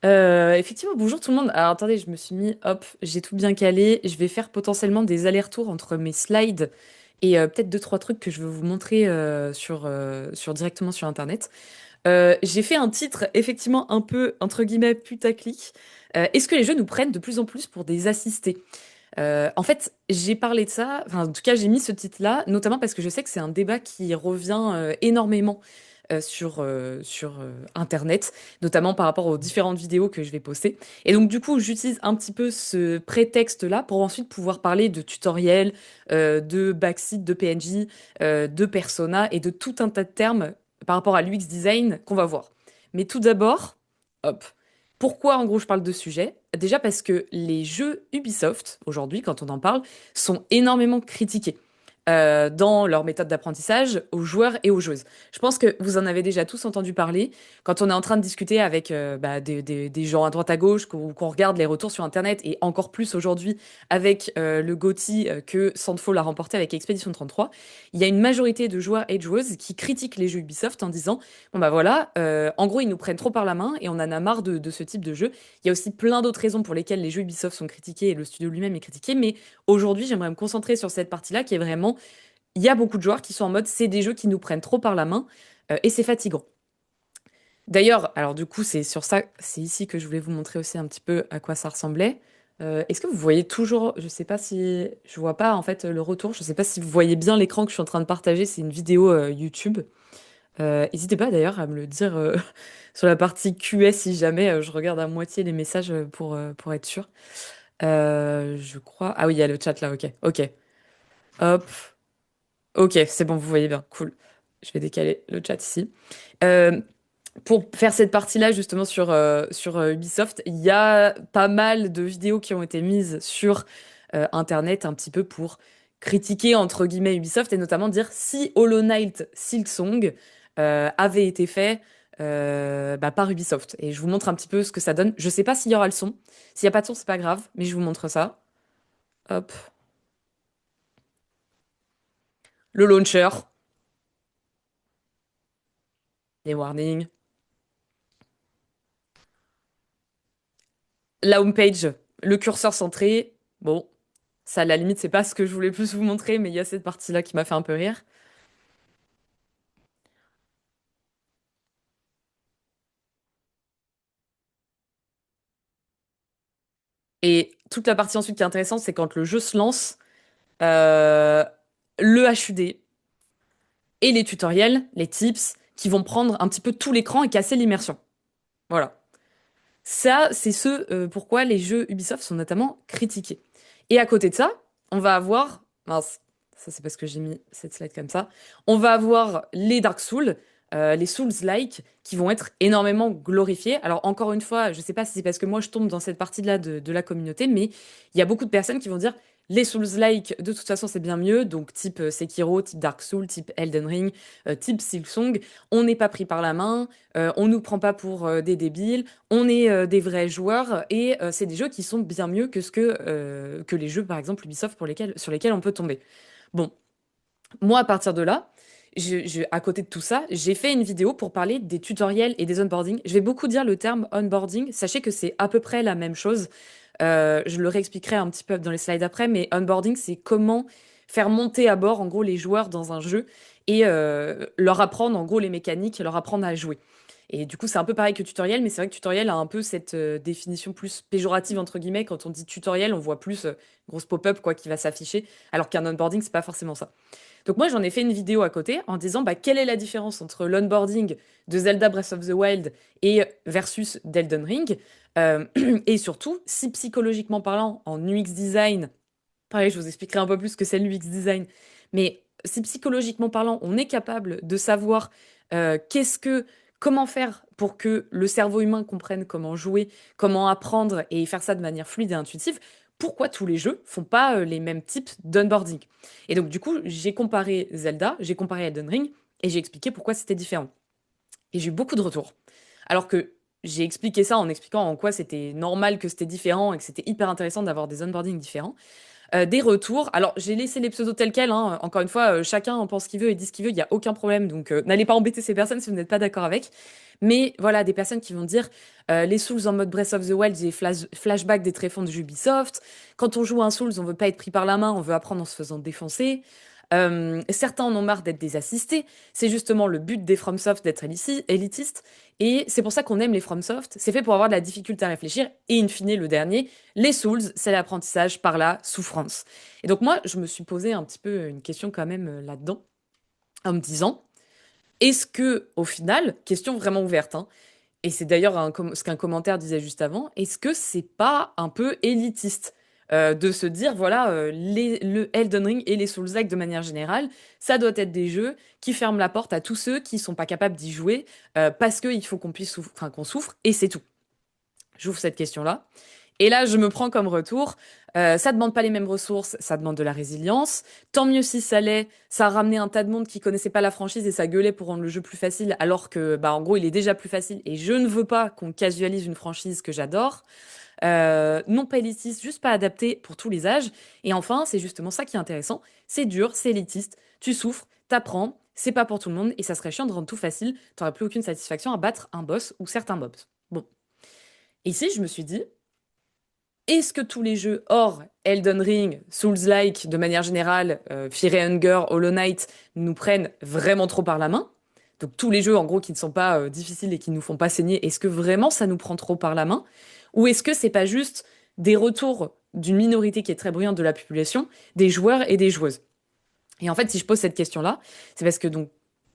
Effectivement, bonjour tout le monde. Alors attendez, je me suis mis, hop, j'ai tout bien calé. Je vais faire potentiellement des allers-retours entre mes slides et peut-être deux, trois trucs que je veux vous montrer sur directement sur Internet. J'ai fait un titre effectivement un peu, entre guillemets, putaclic. Est-ce que les jeux nous prennent de plus en plus pour des assistés? En fait, j'ai parlé de ça, enfin, en tout cas, j'ai mis ce titre-là, notamment parce que je sais que c'est un débat qui revient énormément sur Internet, notamment par rapport aux différentes vidéos que je vais poster. Et donc, du coup, j'utilise un petit peu ce prétexte-là pour ensuite pouvoir parler de tutoriels, de backseat, de PNJ, de persona et de tout un tas de termes par rapport à l'UX design qu'on va voir. Mais tout d'abord, hop. Pourquoi en gros je parle de ce sujet? Déjà parce que les jeux Ubisoft, aujourd'hui, quand on en parle, sont énormément critiqués dans leur méthode d'apprentissage aux joueurs et aux joueuses. Je pense que vous en avez déjà tous entendu parler quand on est en train de discuter avec des gens à droite à gauche, qu'on regarde les retours sur Internet et encore plus aujourd'hui avec le GOTY que Sandfall a remporté avec Expedition 33. Il y a une majorité de joueurs et de joueuses qui critiquent les jeux Ubisoft en disant bon bah voilà, en gros ils nous prennent trop par la main et on en a marre de ce type de jeu. Il y a aussi plein d'autres raisons pour lesquelles les jeux Ubisoft sont critiqués et le studio lui-même est critiqué, mais aujourd'hui j'aimerais me concentrer sur cette partie-là qui est vraiment, il y a beaucoup de joueurs qui sont en mode c'est des jeux qui nous prennent trop par la main et c'est fatigant. D'ailleurs, alors du coup c'est sur ça, c'est ici que je voulais vous montrer aussi un petit peu à quoi ça ressemblait. Est-ce que vous voyez toujours, je sais pas si, je vois pas en fait le retour, je sais pas si vous voyez bien l'écran que je suis en train de partager, c'est une vidéo YouTube. N'hésitez pas d'ailleurs à me le dire sur la partie QS si jamais je regarde à moitié les messages pour être sûr. Je crois. Ah oui, il y a le chat là, ok. Ok. Hop. Ok, c'est bon, vous voyez bien. Cool. Je vais décaler le chat ici. Euh, pour faire cette partie-là, justement, sur Ubisoft, il y a pas mal de vidéos qui ont été mises sur Internet un petit peu pour critiquer, entre guillemets, Ubisoft et notamment dire si Hollow Knight Silksong avait été fait par Ubisoft. Et je vous montre un petit peu ce que ça donne. Je sais pas s'il y aura le son. S'il n'y a pas de son, c'est pas grave, mais je vous montre ça. Hop. Le launcher, les warnings. La homepage, le curseur centré. Bon, ça, à la limite, c'est pas ce que je voulais plus vous montrer, mais il y a cette partie-là qui m'a fait un peu rire. Et toute la partie ensuite qui est intéressante, c'est quand le jeu se lance, euh, le HUD et les tutoriels, les tips, qui vont prendre un petit peu tout l'écran et casser l'immersion. Voilà. Ça, c'est ce pourquoi les jeux Ubisoft sont notamment critiqués. Et à côté de ça, on va avoir, mince, ça c'est parce que j'ai mis cette slide comme ça, on va avoir les Dark Souls, les Souls-like, qui vont être énormément glorifiés. Alors encore une fois, je sais pas si c'est parce que moi je tombe dans cette partie-là de la communauté, mais il y a beaucoup de personnes qui vont dire les Souls-like, de toute façon c'est bien mieux, donc type Sekiro, type Dark Souls, type Elden Ring, type Silksong, on n'est pas pris par la main, on nous prend pas pour des débiles, on est des vrais joueurs et c'est des jeux qui sont bien mieux que les jeux, par exemple, Ubisoft sur lesquels on peut tomber. Bon, moi, à partir de là, à côté de tout ça, j'ai fait une vidéo pour parler des tutoriels et des onboarding. Je vais beaucoup dire le terme onboarding. Sachez que c'est à peu près la même chose. Je le réexpliquerai un petit peu dans les slides après, mais onboarding, c'est comment faire monter à bord, en gros, les joueurs dans un jeu et leur apprendre, en gros, les mécaniques, leur apprendre à jouer. Et du coup, c'est un peu pareil que tutoriel, mais c'est vrai que tutoriel a un peu cette définition plus péjorative, entre guillemets. Quand on dit tutoriel, on voit plus grosse pop-up quoi qui va s'afficher, alors qu'un onboarding, c'est pas forcément ça. Donc moi, j'en ai fait une vidéo à côté en disant bah, quelle est la différence entre l'onboarding de Zelda Breath of the Wild et versus d'Elden Ring. Euh, et surtout, si psychologiquement parlant, en UX design, pareil, je vous expliquerai un peu plus ce que c'est le UX design, mais si psychologiquement parlant, on est capable de savoir qu'est-ce que, comment faire pour que le cerveau humain comprenne comment jouer, comment apprendre et faire ça de manière fluide et intuitive, pourquoi tous les jeux font pas les mêmes types d'onboarding? Et donc, du coup, j'ai comparé Zelda, j'ai comparé Elden Ring et j'ai expliqué pourquoi c'était différent. Et j'ai eu beaucoup de retours. Alors que j'ai expliqué ça en expliquant en quoi c'était normal que c'était différent et que c'était hyper intéressant d'avoir des onboardings différents. des retours. Alors, j'ai laissé les pseudos tels quels, hein. Encore une fois, chacun en pense ce qu'il veut et dit ce qu'il veut, il n'y a aucun problème. Donc, n'allez pas embêter ces personnes si vous n'êtes pas d'accord avec. Mais voilà, des personnes qui vont dire les Souls en mode Breath of the Wild, des flashbacks des tréfonds de Ubisoft. Quand on joue à un Souls, on veut pas être pris par la main, on veut apprendre en se faisant défoncer. Certains en ont marre d'être des assistés. C'est justement le but des FromSoft d'être élitistes. Et c'est pour ça qu'on aime les FromSoft. C'est fait pour avoir de la difficulté à réfléchir. Et in fine, le dernier, les Souls, c'est l'apprentissage par la souffrance. Et donc moi, je me suis posé un petit peu une question quand même là-dedans, en me disant, est-ce que, au final, question vraiment ouverte, hein, et c'est d'ailleurs ce qu'un commentaire disait juste avant, est-ce que c'est pas un peu élitiste de se dire, voilà, le Elden Ring et les Souls-like de manière générale, ça doit être des jeux qui ferment la porte à tous ceux qui sont pas capables d'y jouer parce qu'il faut qu'on puisse enfin, qu'on souffre, et c'est tout. J'ouvre cette question-là. Et là, je me prends comme retour. Ça demande pas les mêmes ressources, ça demande de la résilience. Tant mieux si ça l'est. Ça a ramené un tas de monde qui connaissait pas la franchise et ça gueulait pour rendre le jeu plus facile, alors que, bah, en gros, il est déjà plus facile. Et je ne veux pas qu'on casualise une franchise que j'adore. Non pas élitiste, juste pas adapté pour tous les âges. Et enfin, c'est justement ça qui est intéressant. C'est dur, c'est élitiste. Tu souffres, t'apprends. C'est pas pour tout le monde et ça serait chiant de rendre tout facile. T'aurais plus aucune satisfaction à battre un boss ou certains mobs. Bon. Ici, je me suis dit, est-ce que tous les jeux hors Elden Ring, Souls-like, de manière générale, Fire and Hunger, Hollow Knight, nous prennent vraiment trop par la main? Donc tous les jeux, en gros, qui ne sont pas difficiles et qui nous font pas saigner, est-ce que vraiment ça nous prend trop par la main? Ou est-ce que c'est pas juste des retours d'une minorité qui est très bruyante de la population, des joueurs et des joueuses? Et en fait, si je pose cette question-là, c'est parce que donc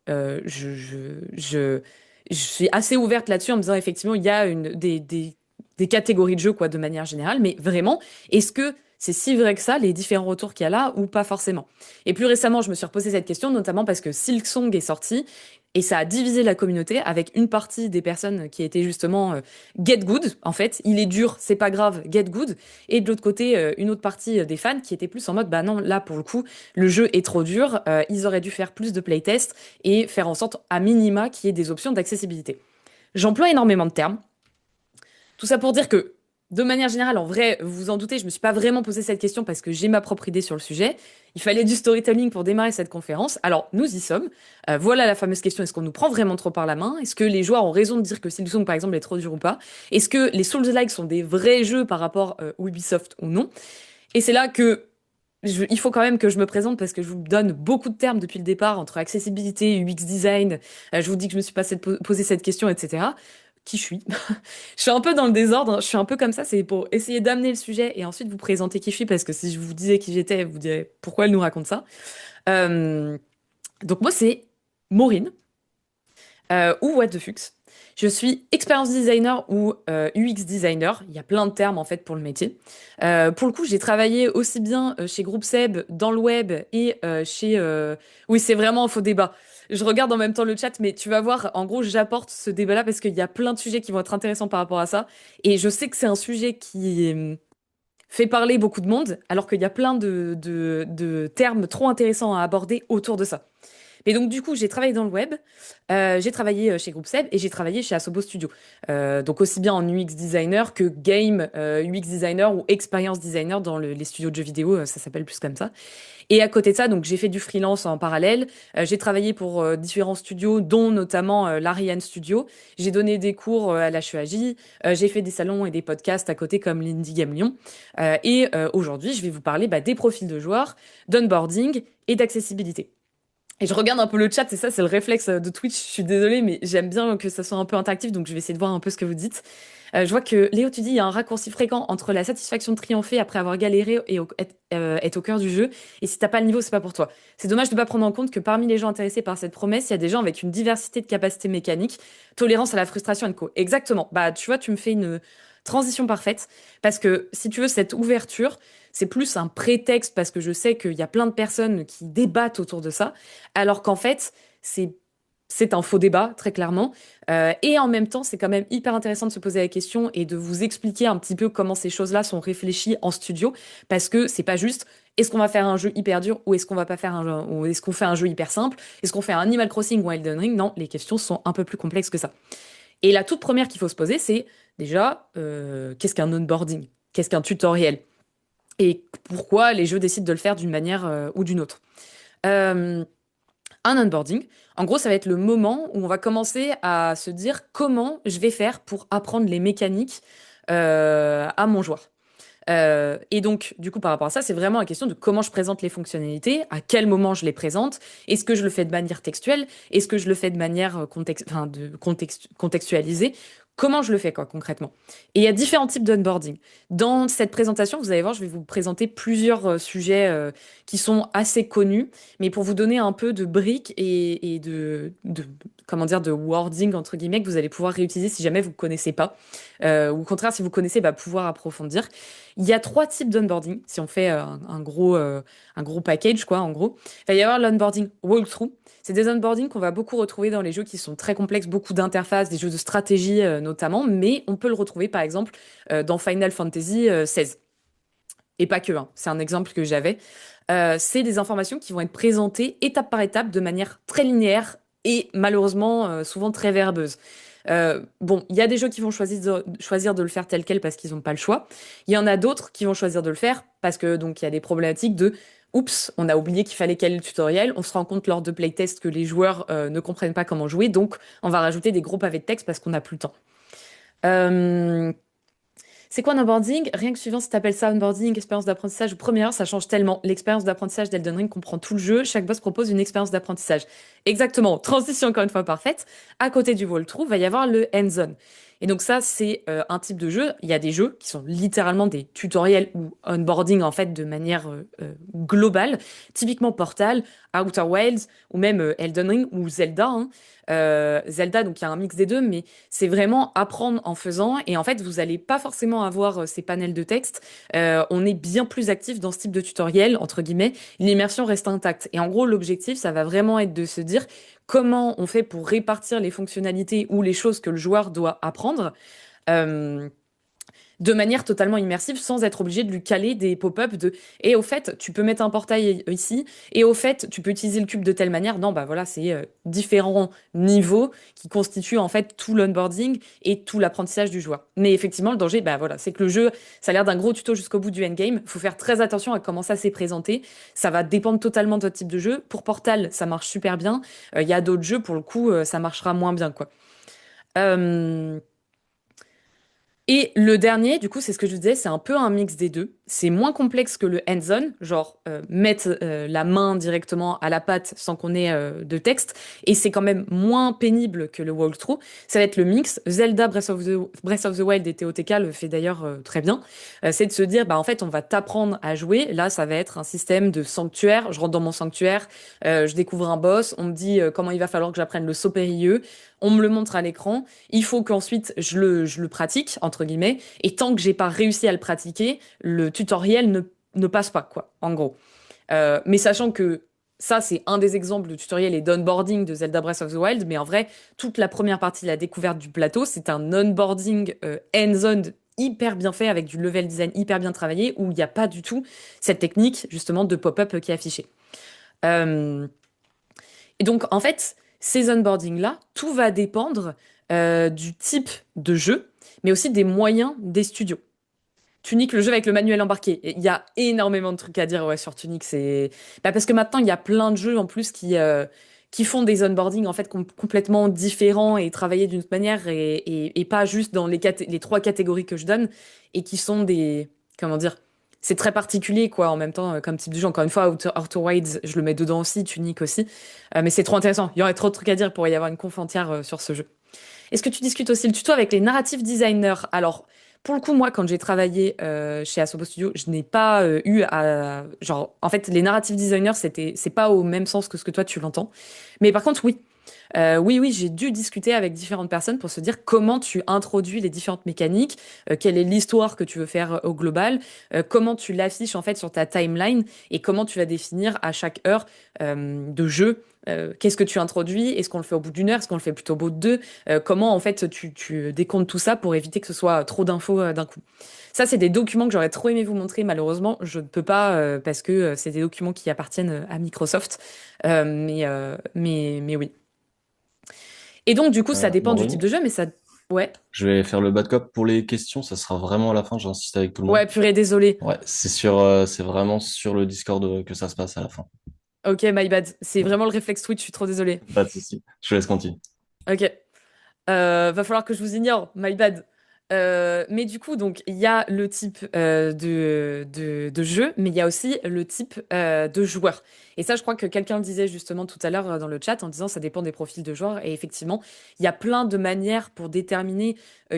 euh, je, je, je, je suis assez ouverte là-dessus en me disant effectivement, il y a des catégories de jeux quoi, de manière générale, mais vraiment, est-ce que c'est si vrai que ça, les différents retours qu'il y a là, ou pas forcément? Et plus récemment, je me suis reposé cette question, notamment parce que Silksong est sorti, et ça a divisé la communauté avec une partie des personnes qui étaient justement get good, en fait, il est dur, c'est pas grave, get good, et de l'autre côté, une autre partie des fans qui étaient plus en mode, bah non, là pour le coup, le jeu est trop dur, ils auraient dû faire plus de playtest et faire en sorte, à minima, qu'il y ait des options d'accessibilité. J'emploie énormément de termes. Tout ça pour dire que, de manière générale, en vrai, vous vous en doutez, je me suis pas vraiment posé cette question parce que j'ai ma propre idée sur le sujet. Il fallait du storytelling pour démarrer cette conférence. Alors, nous y sommes. Voilà la fameuse question, est-ce qu'on nous prend vraiment trop par la main? Est-ce que les joueurs ont raison de dire que Silksong, par exemple, est trop dur ou pas? Est-ce que les Souls-like sont des vrais jeux par rapport au Ubisoft ou non? Et c'est là que il faut quand même que je me présente parce que je vous donne beaucoup de termes depuis le départ entre accessibilité, UX design. Je vous dis que je me suis posé cette question, etc. Qui je suis? Je suis un peu dans le désordre, hein. Je suis un peu comme ça. C'est pour essayer d'amener le sujet et ensuite vous présenter qui je suis parce que si je vous disais qui j'étais, vous direz pourquoi elle nous raconte ça. Euh, donc moi c'est Maureen ou What the Fux. Je suis experience designer ou UX designer. Il y a plein de termes en fait pour le métier. Pour le coup, j'ai travaillé aussi bien chez Groupe Seb, dans le web et chez... Oui, c'est vraiment un faux débat. Je regarde en même temps le chat, mais tu vas voir, en gros, j'apporte ce débat-là parce qu'il y a plein de sujets qui vont être intéressants par rapport à ça. Et je sais que c'est un sujet qui fait parler beaucoup de monde, alors qu'il y a plein de termes trop intéressants à aborder autour de ça. Et donc, du coup, j'ai travaillé dans le web, j'ai travaillé chez Groupe Seb et j'ai travaillé chez Asobo Studio. Donc, aussi bien en UX designer que game UX designer ou experience designer dans les studios de jeux vidéo, ça s'appelle plus comme ça. Et à côté de ça, donc, j'ai fait du freelance en parallèle. J'ai travaillé pour différents studios, dont notamment l'Ariane Studio. J'ai donné des cours à l'HEAJ. J'ai fait des salons et des podcasts à côté comme l'Indie Game Lyon. Et aujourd'hui, je vais vous parler bah, des profils de joueurs, d'onboarding et d'accessibilité. Et je regarde un peu le chat, et ça, c'est le réflexe de Twitch. Je suis désolée, mais j'aime bien que ça soit un peu interactif, donc je vais essayer de voir un peu ce que vous dites. Je vois que Léo, tu dis il y a un raccourci fréquent entre la satisfaction de triompher après avoir galéré et être au cœur du jeu. Et si t'as pas le niveau, c'est pas pour toi. C'est dommage de pas prendre en compte que parmi les gens intéressés par cette promesse, il y a des gens avec une diversité de capacités mécaniques, tolérance à la frustration et co. Exactement. Bah, tu vois, tu me fais une transition parfaite. Parce que si tu veux, cette ouverture, c'est plus un prétexte parce que je sais qu'il y a plein de personnes qui débattent autour de ça, alors qu'en fait, c'est un faux débat, très clairement. Et en même temps, c'est quand même hyper intéressant de se poser la question et de vous expliquer un petit peu comment ces choses-là sont réfléchies en studio, parce que c'est pas juste est-ce qu'on va faire un jeu hyper dur ou est-ce qu'on va pas faire un jeu, ou est-ce qu'on fait un jeu hyper simple, est-ce qu'on fait un Animal Crossing ou Elden Ring? Non, les questions sont un peu plus complexes que ça. Et la toute première qu'il faut se poser, c'est déjà qu'est-ce qu'un onboarding? Qu'est-ce qu'un tutoriel? et pourquoi les jeux décident de le faire d'une manière ou d'une autre. Euh, un onboarding, en gros, ça va être le moment où on va commencer à se dire comment je vais faire pour apprendre les mécaniques à mon joueur. Et donc, du coup, par rapport à ça, c'est vraiment la question de comment je présente les fonctionnalités, à quel moment je les présente, est-ce que je le fais de manière textuelle, est-ce que je le fais de manière contextualisée, comment je le fais, quoi, concrètement. Et il y a différents types d'onboarding. Dans cette présentation, vous allez voir, je vais vous présenter plusieurs sujets qui sont assez connus, mais pour vous donner un peu de briques et comment dire, de wording, entre guillemets, que vous allez pouvoir réutiliser si jamais vous ne connaissez pas. Ou au contraire, si vous connaissez, bah, pouvoir approfondir. Il y a trois types d'onboarding, si on fait un gros package, quoi, en gros. Il va y avoir l'onboarding walkthrough. C'est des onboarding qu'on va beaucoup retrouver dans les jeux qui sont très complexes, beaucoup d'interfaces, des jeux de stratégie notamment, mais on peut le retrouver par exemple dans Final Fantasy XVI. Et pas que, hein. C'est un exemple que j'avais. C'est des informations qui vont être présentées étape par étape de manière très linéaire et malheureusement souvent très verbeuse. Bon, il y a des jeux qui vont choisir de le faire tel quel parce qu'ils n'ont pas le choix. Il y en a d'autres qui vont choisir de le faire parce que donc il y a des problématiques de oups, on a oublié qu'il fallait caler le tutoriel. On se rend compte lors de playtest que les joueurs ne comprennent pas comment jouer, donc on va rajouter des gros pavés de texte parce qu'on n'a plus le temps. Euh, c'est quoi un onboarding? Rien que suivant si t'appelles ça onboarding, expérience d'apprentissage ou première, ça change tellement. L'expérience d'apprentissage d'Elden Ring comprend tout le jeu. Chaque boss propose une expérience d'apprentissage. Exactement. Transition encore une fois parfaite. À côté du walkthrough, va y avoir le hands-on. Et donc ça, c'est un type de jeu. Il y a des jeux qui sont littéralement des tutoriels ou onboarding en fait de manière globale. Typiquement Portal, Outer Wilds ou même Elden Ring ou Zelda, hein. Zelda, donc il y a un mix des deux, mais c'est vraiment apprendre en faisant. Et en fait, vous n'allez pas forcément avoir ces panels de texte. On est bien plus actif dans ce type de tutoriel, entre guillemets. L'immersion reste intacte. Et en gros, l'objectif, ça va vraiment être de se dire comment on fait pour répartir les fonctionnalités ou les choses que le joueur doit apprendre. Euh, de manière totalement immersive sans être obligé de lui caler des pop-up de et au fait tu peux mettre un portail ici et au fait tu peux utiliser le cube de telle manière. Non, bah voilà, c'est différents niveaux qui constituent en fait tout l'onboarding et tout l'apprentissage du joueur. Mais effectivement le danger, bah voilà, c'est que le jeu, ça a l'air d'un gros tuto jusqu'au bout du endgame. Faut faire très attention à comment ça s'est présenté. Ça va dépendre totalement de votre type de jeu. Pour Portal, ça marche super bien. Il y a d'autres jeux pour le coup, ça marchera moins bien, quoi. Euh, et le dernier, du coup, c'est ce que je vous disais, c'est un peu un mix des deux. C'est moins complexe que le hands-on, genre mettre la main directement à la pâte sans qu'on ait de texte. Et c'est quand même moins pénible que le walkthrough. Ça va être le mix. Zelda Breath of the Wild et TOTK le fait d'ailleurs très bien. C'est de se dire, bah en fait, on va t'apprendre à jouer. Là, ça va être un système de sanctuaire. Je rentre dans mon sanctuaire, je découvre un boss, on me dit comment il va falloir que j'apprenne le saut périlleux. On me le montre à l'écran. Il faut qu'ensuite je le pratique, entre guillemets. Et tant que j'ai pas réussi à le pratiquer, le tutoriel ne passe pas, quoi, en gros. Mais sachant que ça, c'est un des exemples de tutoriel et d'onboarding de Zelda Breath of the Wild. Mais en vrai, toute la première partie de la découverte du plateau, c'est un onboarding hands-on hyper bien fait avec du level design hyper bien travaillé où il n'y a pas du tout cette technique justement de pop-up qui est affichée. Euh, et donc, en fait, ces onboardings-là, tout va dépendre du type de jeu, mais aussi des moyens des studios. Tunic, le jeu avec le manuel embarqué. Et il y a énormément de trucs à dire ouais, sur Tunic. C'est bah, parce que maintenant, il y a plein de jeux en plus qui font des onboardings en fait complètement différents et travaillés d'une autre manière et pas juste dans les trois catégories que je donne et qui sont des... Comment dire? C'est très particulier, quoi, en même temps, comme type de jeu. Encore une fois, Outer Wilds, je le mets dedans aussi, Tunic aussi. Mais c'est trop intéressant. Il y aurait trop de trucs à dire pour y avoir une conf entière sur ce jeu. Est-ce que tu discutes aussi le tuto avec les narrative designers? Alors, pour le coup, moi, quand j'ai travaillé chez Asobo Studio, je n'ai pas eu à... Genre, en fait, les narrative designers, c'est pas au même sens que ce que toi, tu l'entends. Mais par contre, oui. Oui, j'ai dû discuter avec différentes personnes pour se dire comment tu introduis les différentes mécaniques, quelle est l'histoire que tu veux faire au global, comment tu l'affiches en fait sur ta timeline et comment tu vas définir à chaque heure de jeu. Qu'est-ce que tu introduis? Est-ce qu'on le fait au bout d'une heure? Est-ce qu'on le fait plutôt au bout de deux? Comment en fait tu décomptes tout ça pour éviter que ce soit trop d'infos d'un coup? Ça, c'est des documents que j'aurais trop aimé vous montrer. Malheureusement, je ne peux pas parce que c'est des documents qui appartiennent à Microsoft. Mais oui. Et donc, du coup, ça dépend du type Maureen, de jeu, mais ça. Ouais. Je vais faire le bad cop pour les questions, ça sera vraiment à la fin, j'insiste avec tout le monde. Ouais, purée, désolé. Ouais, c'est vraiment sur le Discord que ça se passe à la fin. Ok, my bad. C'est vraiment le réflexe Twitch, je suis trop désolée. Pas de souci. Je te laisse continuer. Ok. Va falloir que je vous ignore, my bad. Mais du coup, donc, il y a le type de jeu, mais il y a aussi le type de joueur. Et ça, je crois que quelqu'un le disait justement tout à l'heure dans le chat en disant ça dépend des profils de joueurs. Et effectivement, il y a plein de manières pour déterminer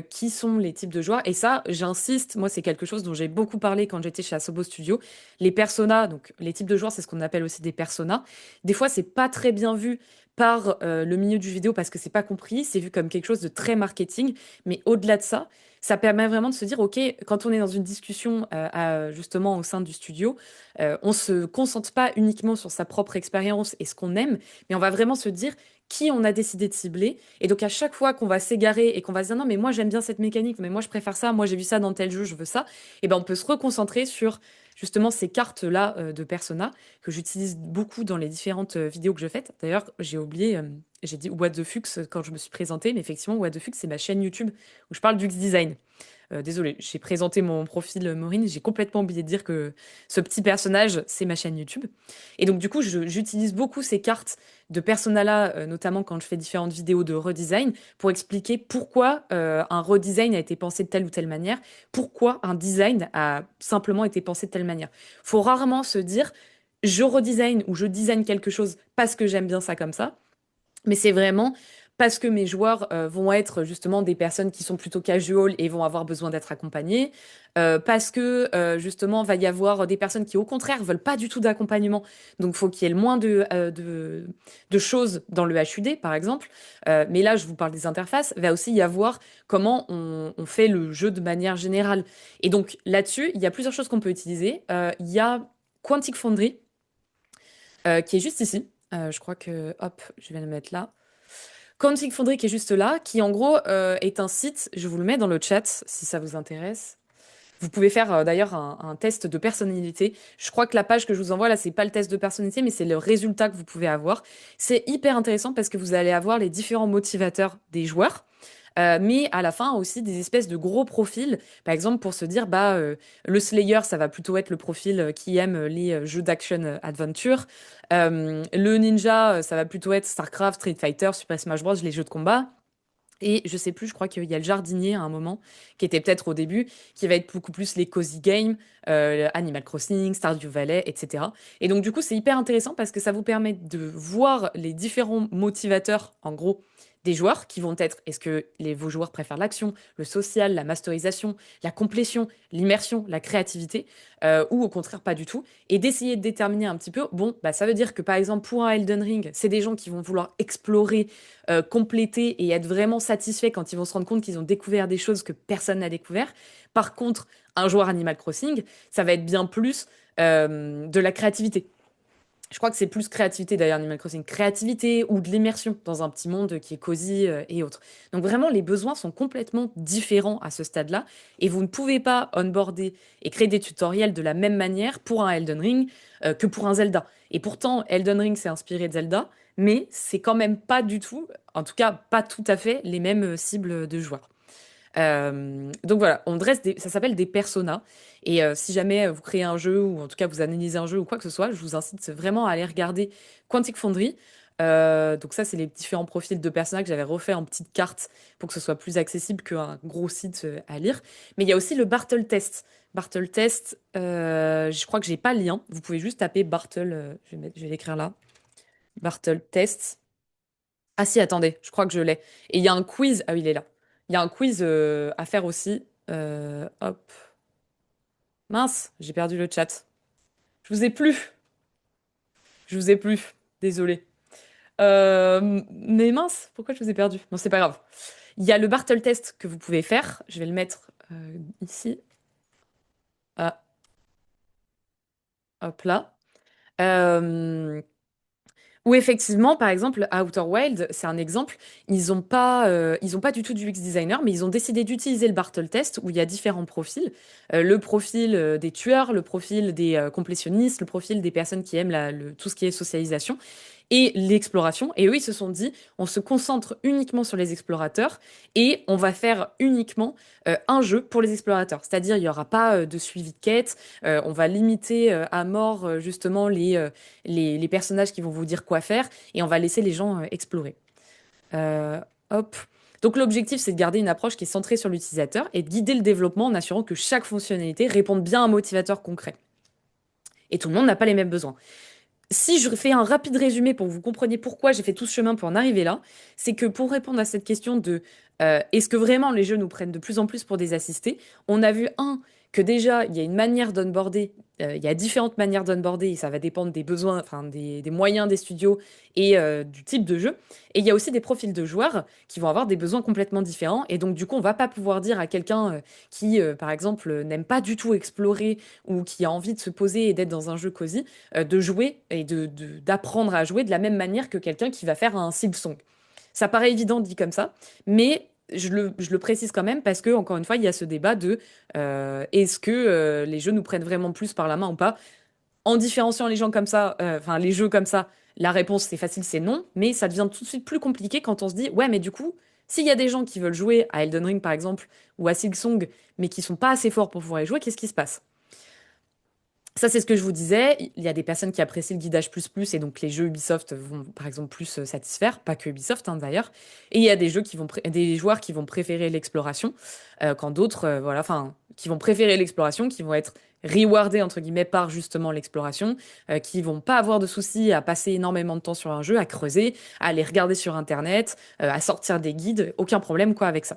qui sont les types de joueurs. Et ça, j'insiste, moi, c'est quelque chose dont j'ai beaucoup parlé quand j'étais chez Asobo Studio. Les personas, donc les types de joueurs, c'est ce qu'on appelle aussi des personas. Des fois, c'est pas très bien vu par le milieu du vidéo parce que c'est pas compris, c'est vu comme quelque chose de très marketing, mais au-delà de ça, ça permet vraiment de se dire, ok, quand on est dans une discussion justement au sein du studio, on se concentre pas uniquement sur sa propre expérience et ce qu'on aime, mais on va vraiment se dire qui on a décidé de cibler. Et donc à chaque fois qu'on va s'égarer et qu'on va se dire non mais moi j'aime bien cette mécanique, mais moi je préfère ça, moi j'ai vu ça dans tel jeu, je veux ça, et ben on peut se reconcentrer sur justement ces cartes-là de Persona que j'utilise beaucoup dans les différentes vidéos que je fais. D'ailleurs, j'ai oublié, j'ai dit What the Fux quand je me suis présentée, mais effectivement, What the Fux, c'est ma chaîne YouTube où je parle d'UX design. Désolée, j'ai présenté mon profil Maureen, j'ai complètement oublié de dire que ce petit personnage, c'est ma chaîne YouTube. Et donc, du coup, j'utilise beaucoup ces cartes de persona-là, notamment quand je fais différentes vidéos de redesign, pour expliquer pourquoi un redesign a été pensé de telle ou telle manière, pourquoi un design a simplement été pensé de telle manière. Faut rarement se dire, je redesign ou je design quelque chose parce que j'aime bien ça comme ça. Mais c'est vraiment parce que mes joueurs vont être justement des personnes qui sont plutôt casual et vont avoir besoin d'être accompagnées. Parce que justement, va y avoir des personnes qui, au contraire, veulent pas du tout d'accompagnement. Donc, faut qu'il y ait le moins de choses dans le HUD, par exemple. Mais là, je vous parle des interfaces. Va aussi y avoir comment on fait le jeu de manière générale. Et donc, là-dessus, il y a plusieurs choses qu'on peut utiliser. Il y a Quantic Foundry, qui est juste ici. Je crois que, hop, je vais le mettre là. Quantic Foundry qui est juste là, qui en gros est un site, je vous le mets dans le chat si ça vous intéresse. Vous pouvez faire d'ailleurs un test de personnalité. Je crois que la page que je vous envoie là, c'est pas le test de personnalité, mais c'est le résultat que vous pouvez avoir. C'est hyper intéressant parce que vous allez avoir les différents motivateurs des joueurs. Mais à la fin aussi des espèces de gros profils, par exemple pour se dire bah le Slayer ça va plutôt être le profil qui aime les jeux d'action adventure. Le ninja ça va plutôt être StarCraft, Street Fighter, Super Smash Bros, les jeux de combat. Et je sais plus, je crois qu'il y a le jardinier à un moment, qui était peut-être au début, qui va être beaucoup plus les cozy games, Animal Crossing, Stardew Valley, etc. Et donc du coup, c'est hyper intéressant parce que ça vous permet de voir les différents motivateurs, en gros, des joueurs qui vont être, est-ce que vos joueurs préfèrent l'action, le social, la masterisation, la complétion, l'immersion, la créativité, ou au contraire pas du tout, et d'essayer de déterminer un petit peu, bon, bah, ça veut dire que par exemple pour un Elden Ring, c'est des gens qui vont vouloir explorer compléter et être vraiment satisfaits quand ils vont se rendre compte qu'ils ont découvert des choses que personne n'a découvert. Par contre, un joueur Animal Crossing, ça va être bien plus de la créativité. Je crois que c'est plus créativité d'ailleurs Animal Crossing, créativité ou de l'immersion dans un petit monde qui est cosy et autres. Donc vraiment, les besoins sont complètement différents à ce stade-là et vous ne pouvez pas onboarder et créer des tutoriels de la même manière pour un Elden Ring que pour un Zelda. Et pourtant, Elden Ring s'est inspiré de Zelda, mais c'est quand même pas du tout, en tout cas pas tout à fait les mêmes cibles de joueurs. Donc voilà, ça s'appelle des personas. Et si jamais vous créez un jeu ou en tout cas vous analysez un jeu ou quoi que ce soit, je vous incite vraiment à aller regarder Quantic Foundry. Donc ça, c'est les différents profils de personnages que j'avais refait en petite carte pour que ce soit plus accessible qu'un gros site à lire. Mais il y a aussi le Bartle Test. Bartle Test, je crois que j'ai pas le lien. Vous pouvez juste taper Bartle, je vais l'écrire là. Bartle Test. Ah si, attendez, je crois que je l'ai. Et il y a un quiz. Ah oui, il est là. Il y a un quiz à faire aussi. Hop. Mince, j'ai perdu le chat. Je vous ai plus. Je vous ai plus. Désolé. Mais mince, pourquoi je vous ai perdu? Non, c'est pas grave. Il y a le Bartle test que vous pouvez faire. Je vais le mettre ici. Ah, hop là. Euh, Ou effectivement, par exemple, Outer Wild, c'est un exemple. Ils ont pas du tout du UX designer, mais ils ont décidé d'utiliser le Bartle test où il y a différents profils. Le profil des tueurs, le profil des complétionnistes, le profil des personnes qui aiment tout ce qui est socialisation. et l'exploration. Et eux, ils se sont dit, on se concentre uniquement sur les explorateurs et on va faire uniquement un jeu pour les explorateurs. C'est-à-dire, il n'y aura pas de suivi de quête, on va limiter à mort justement les personnages qui vont vous dire quoi faire et on va laisser les gens explorer. Euh, hop. Donc l'objectif, c'est de garder une approche qui est centrée sur l'utilisateur et de guider le développement en assurant que chaque fonctionnalité réponde bien à un motivateur concret. Et tout le monde n'a pas les mêmes besoins. Si je fais un rapide résumé pour que vous compreniez pourquoi j'ai fait tout ce chemin pour en arriver là, c'est que pour répondre à cette question de est-ce que vraiment les jeux nous prennent de plus en plus pour des assistés, on a vu que déjà il y a une manière d'onboarder, il y a différentes manières d'onboarder et ça va dépendre des besoins, enfin des moyens des studios et du type de jeu. Et il y a aussi des profils de joueurs qui vont avoir des besoins complètement différents et donc du coup on va pas pouvoir dire à quelqu'un qui par exemple n'aime pas du tout explorer ou qui a envie de se poser et d'être dans un jeu cosy de jouer et d'apprendre à jouer de la même manière que quelqu'un qui va faire un Silksong. Ça paraît évident dit comme ça, mais je le précise quand même parce que, encore une fois, il y a ce débat de est-ce que les jeux nous prennent vraiment plus par la main ou pas. En différenciant les gens comme ça, enfin les jeux comme ça, la réponse c'est facile, c'est non, mais ça devient tout de suite plus compliqué quand on se dit ouais, mais du coup, s'il y a des gens qui veulent jouer à Elden Ring par exemple ou à Silksong, mais qui sont pas assez forts pour pouvoir y jouer, qu'est-ce qui se passe? Ça, c'est ce que je vous disais. Il y a des personnes qui apprécient le guidage plus plus et donc les jeux Ubisoft vont par exemple plus satisfaire, pas que Ubisoft hein, d'ailleurs. Et il y a des jeux des joueurs qui vont préférer l'exploration, quand d'autres, voilà, enfin, qui vont préférer l'exploration, qui vont être rewardés entre guillemets par justement l'exploration, qui vont pas avoir de soucis à passer énormément de temps sur un jeu, à creuser, à aller regarder sur Internet, à sortir des guides, aucun problème quoi avec ça.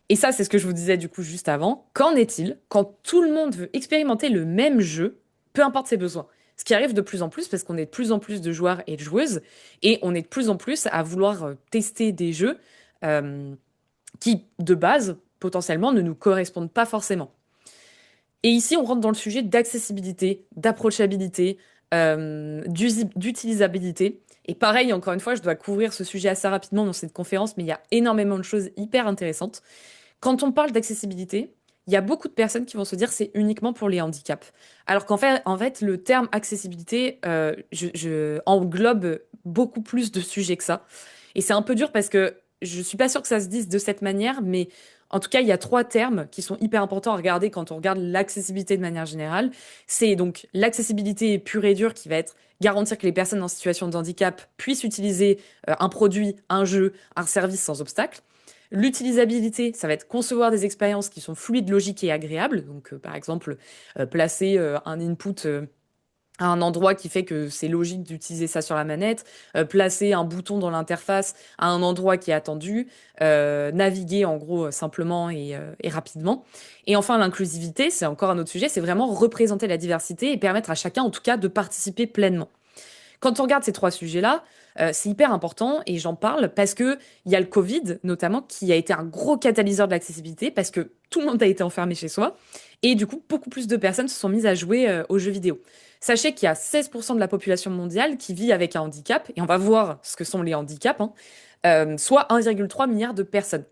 Et ça, c'est ce que je vous disais du coup juste avant. Qu'en est-il quand tout le monde veut expérimenter le même jeu, peu importe ses besoins? Ce qui arrive de plus en plus parce qu'on est de plus en plus de joueurs et de joueuses et on est de plus en plus à vouloir tester des jeux euh, qui, de base, potentiellement, ne nous correspondent pas forcément. Et ici, on rentre dans le sujet d'accessibilité, d'approchabilité, d'utilisabilité. Et pareil, encore une fois, je dois couvrir ce sujet assez rapidement dans cette conférence, mais il y a énormément de choses hyper intéressantes. Quand on parle d'accessibilité, il y a beaucoup de personnes qui vont se dire c'est uniquement pour les handicaps. Alors qu'en fait, le terme accessibilité englobe beaucoup plus de sujets que ça. Et c'est un peu dur parce que je suis pas sûre que ça se dise de cette manière, mais en tout cas, il y a trois termes qui sont hyper importants à regarder quand on regarde l'accessibilité de manière générale. C'est donc l'accessibilité pure et dure qui va être garantir que les personnes en situation de handicap puissent utiliser un produit, un jeu, un service sans obstacle. L'utilisabilité, ça va être concevoir des expériences qui sont fluides, logiques et agréables. Donc, par exemple, placer un input à un endroit qui fait que c'est logique d'utiliser ça sur la manette, placer un bouton dans l'interface à un endroit qui est attendu, naviguer en gros simplement et rapidement. Et enfin, l'inclusivité, c'est encore un autre sujet, c'est vraiment représenter la diversité et permettre à chacun, en tout cas, de participer pleinement. Quand on regarde ces trois sujets-là, c'est hyper important et j'en parle parce que il y a le Covid notamment qui a été un gros catalyseur de l'accessibilité parce que tout le monde a été enfermé chez soi et du coup beaucoup plus de personnes se sont mises à jouer aux jeux vidéo. Sachez qu'il y a 16% de la population mondiale qui vit avec un handicap et on va voir ce que sont les handicaps, hein, soit 1,3 milliard de personnes.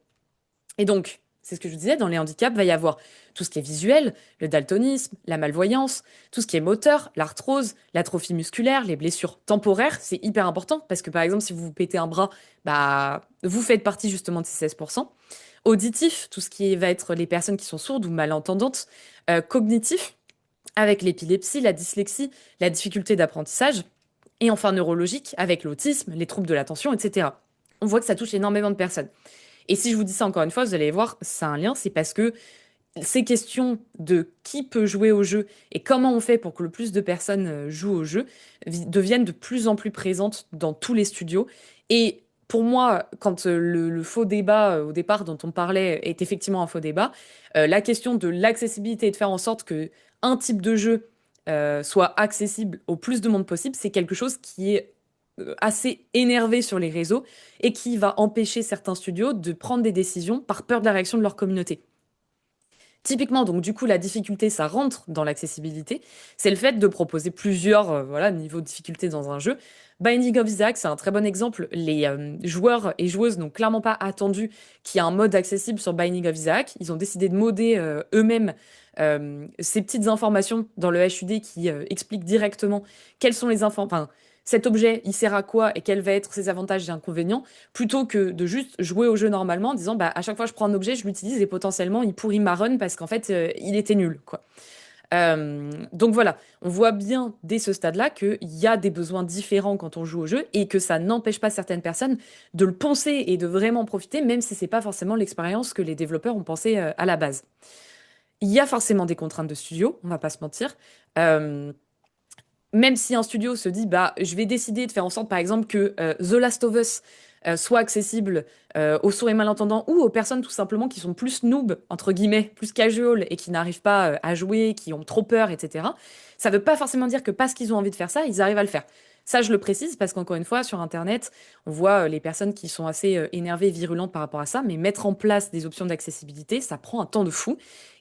Et donc, c'est ce que je vous disais, dans les handicaps, va y avoir tout ce qui est visuel, le daltonisme, la malvoyance, tout ce qui est moteur, l'arthrose, l'atrophie musculaire, les blessures temporaires, c'est hyper important parce que par exemple, si vous vous pétez un bras, bah, vous faites partie justement de ces 16%. Auditif, tout ce qui va être les personnes qui sont sourdes ou malentendantes. Cognitif, avec l'épilepsie, la dyslexie, la difficulté d'apprentissage. Et enfin neurologique, avec l'autisme, les troubles de l'attention, etc. On voit que ça touche énormément de personnes. Et si je vous dis ça encore une fois, vous allez voir, c'est un lien, c'est parce que ces questions de qui peut jouer au jeu et comment on fait pour que le plus de personnes jouent au jeu deviennent de plus en plus présentes dans tous les studios. Et pour moi, quand le faux débat au départ dont on parlait est effectivement un faux débat, la question de l'accessibilité et de faire en sorte que un type de jeu soit accessible au plus de monde possible, c'est quelque chose qui est assez énervé sur les réseaux et qui va empêcher certains studios de prendre des décisions par peur de la réaction de leur communauté. Typiquement, donc du coup, la difficulté, ça rentre dans l'accessibilité. C'est le fait de proposer plusieurs voilà, niveaux de difficulté dans un jeu. Binding of Isaac, c'est un très bon exemple. Les joueurs et joueuses n'ont clairement pas attendu qu'il y ait un mode accessible sur Binding of Isaac. Ils ont décidé de modder eux-mêmes ces petites informations dans le HUD qui expliquent directement quelles sont les informations, enfin, cet objet, il sert à quoi et quels vont être ses avantages et inconvénients, plutôt que de juste jouer au jeu normalement en disant, bah, à chaque fois que je prends un objet, je l'utilise et potentiellement il pourrit ma run parce qu'en fait, il était nul, quoi. Donc voilà, on voit bien dès ce stade-là qu'il y a des besoins différents quand on joue au jeu et que ça n'empêche pas certaines personnes de le penser et de vraiment en profiter, même si c'est pas forcément l'expérience que les développeurs ont pensé à la base. Il y a forcément des contraintes de studio, on va pas se mentir. Euh, Même si un studio se dit, bah, je vais décider de faire en sorte, par exemple, que The Last of Us soit accessible aux sourds et malentendants ou aux personnes tout simplement qui sont plus noob, entre guillemets, plus casual et qui n'arrivent pas à jouer, qui ont trop peur, etc. Ça veut pas forcément dire que parce qu'ils ont envie de faire ça, ils arrivent à le faire. Ça, je le précise parce qu'encore une fois, sur Internet, on voit les personnes qui sont assez énervées et virulentes par rapport à ça, mais mettre en place des options d'accessibilité, ça prend un temps de fou.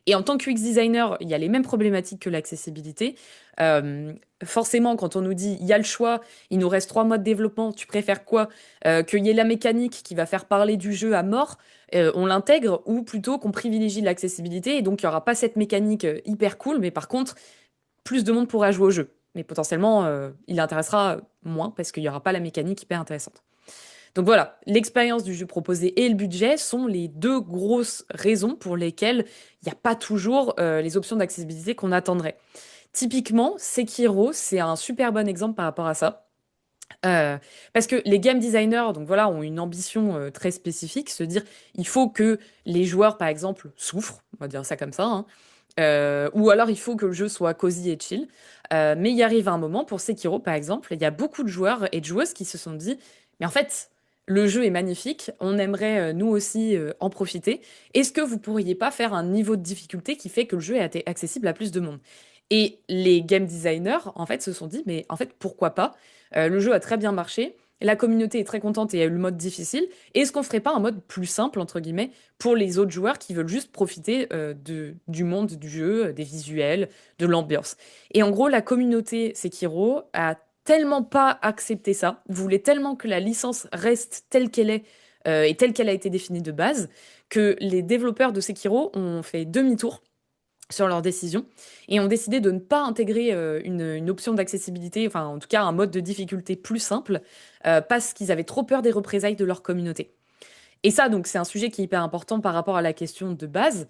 Et en tant que UX designer, il y a les mêmes problématiques que l'accessibilité. Euh, Forcément, quand on nous dit il y a le choix, il nous reste 3 mois de développement, tu préfères quoi? Qu'il y ait la mécanique qui va faire parler du jeu à mort, on l'intègre, ou plutôt qu'on privilégie l'accessibilité et donc il n'y aura pas cette mécanique hyper cool, mais par contre, plus de monde pourra jouer au jeu. Mais potentiellement, il intéressera moins parce qu'il n'y aura pas la mécanique hyper intéressante. Donc voilà, l'expérience du jeu proposé et le budget sont les deux grosses raisons pour lesquelles il n'y a pas toujours les options d'accessibilité qu'on attendrait. Typiquement, Sekiro, c'est un super bon exemple par rapport à ça. Euh, Parce que les game designers, donc voilà, ont une ambition très spécifique, se dire il faut que les joueurs, par exemple, souffrent, on va dire ça comme ça, hein. Ou alors il faut que le jeu soit cosy et chill. Mais il arrive un moment, pour Sekiro par exemple, il y a beaucoup de joueurs et de joueuses qui se sont dit, mais en fait, le jeu est magnifique, on aimerait nous aussi en profiter. Est-ce que vous pourriez pas faire un niveau de difficulté qui fait que le jeu est accessible à plus de monde? Et les game designers, en fait, se sont dit, mais en fait, pourquoi pas? Le jeu a très bien marché. La communauté est très contente et a eu le mode difficile. Est-ce qu'on ferait pas un mode plus simple, entre guillemets, pour les autres joueurs qui veulent juste profiter du monde du jeu, des visuels, de l'ambiance? Et en gros, la communauté Sekiro a tellement pas accepté ça, voulait tellement que la licence reste telle qu'elle est et telle qu'elle a été définie de base, que les développeurs de Sekiro ont fait demi-tour sur leur décision et ont décidé de ne pas intégrer une option d'accessibilité, enfin en tout cas un mode de difficulté plus simple, parce qu'ils avaient trop peur des représailles de leur communauté. Et ça, donc, c'est un sujet qui est hyper important par rapport à la question de base,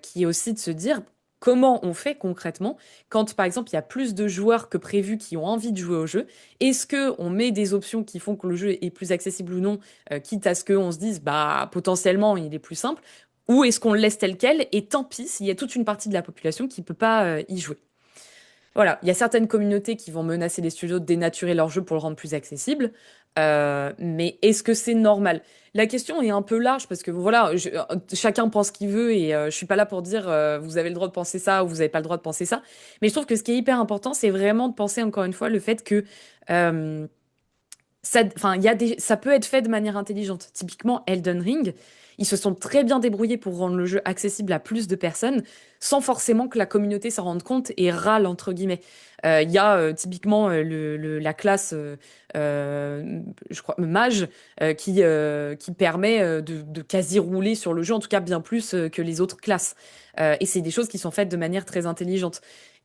qui est aussi de se dire comment on fait concrètement quand, par exemple, il y a plus de joueurs que prévu qui ont envie de jouer au jeu. Est-ce que on met des options qui font que le jeu est plus accessible ou non, quitte à ce qu'on se dise, bah, potentiellement, il est plus simple, ou est-ce qu'on le laisse tel quel et tant pis s'il y a toute une partie de la population qui peut pas y jouer. Voilà, il y a certaines communautés qui vont menacer les studios de dénaturer leur jeu pour le rendre plus accessible. Mais est-ce que c'est normal? La question est un peu large parce que voilà, chacun pense ce qu'il veut et je suis pas là pour dire vous avez le droit de penser ça ou vous avez pas le droit de penser ça. Mais je trouve que ce qui est hyper important, c'est vraiment de penser encore une fois le fait que euh, ça, enfin, ça peut être fait de manière intelligente. Typiquement, Elden Ring, ils se sont très bien débrouillés pour rendre le jeu accessible à plus de personnes, sans forcément que la communauté s'en rende compte et râle, entre guillemets. Il y a typiquement la classe, je crois, mage, qui permet de quasi rouler sur le jeu, en tout cas bien plus que les autres classes. Et c'est des choses qui sont faites de manière très intelligente.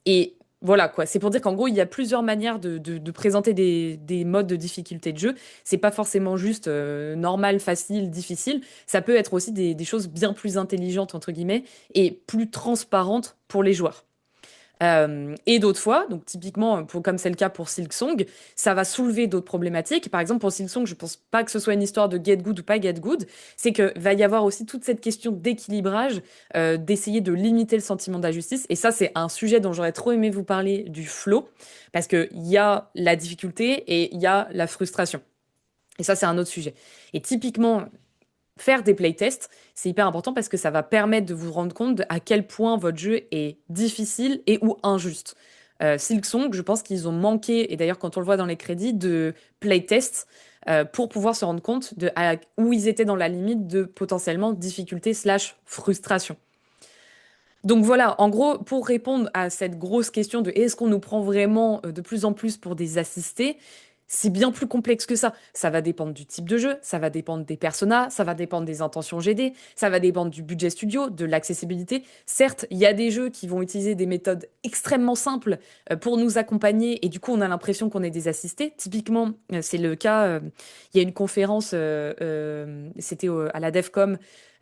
Et voilà quoi, c'est pour dire qu'en gros, il y a plusieurs manières de présenter des modes de difficulté de jeu. C'est pas forcément juste normal, facile, difficile. Ça peut être aussi des choses bien plus intelligentes, entre guillemets, et plus transparentes pour les joueurs. Et d'autres fois, donc typiquement, comme c'est le cas pour Silksong, ça va soulever d'autres problématiques. Par exemple, pour Silksong, je pense pas que ce soit une histoire de get good ou pas get good. C'est que va y avoir aussi toute cette question d'équilibrage, d'essayer de limiter le sentiment d'injustice. Et ça, c'est un sujet dont j'aurais trop aimé vous parler du flow, parce qu'il y a la difficulté et il y a la frustration. Et ça, c'est un autre sujet. Et typiquement, faire des playtests, c'est hyper important parce que ça va permettre de vous rendre compte à quel point votre jeu est difficile et ou injuste. Silksong, je pense qu'ils ont manqué, et d'ailleurs quand on le voit dans les crédits, de playtests pour pouvoir se rendre compte où ils étaient dans la limite de potentiellement difficulté slash frustration. Donc voilà, en gros, pour répondre à cette grosse question de est-ce qu'on nous prend vraiment de plus en plus pour des assistés, C'est bien plus complexe que ça. Ça va dépendre du type de jeu, ça va dépendre des personas, ça va dépendre des intentions GD, ça va dépendre du budget studio, de l'accessibilité. Certes, il y a des jeux qui vont utiliser des méthodes extrêmement simples pour nous accompagner et du coup on a l'impression qu'on est des assistés. Typiquement, c'est le cas, il y a une conférence, c'était à la DevCom,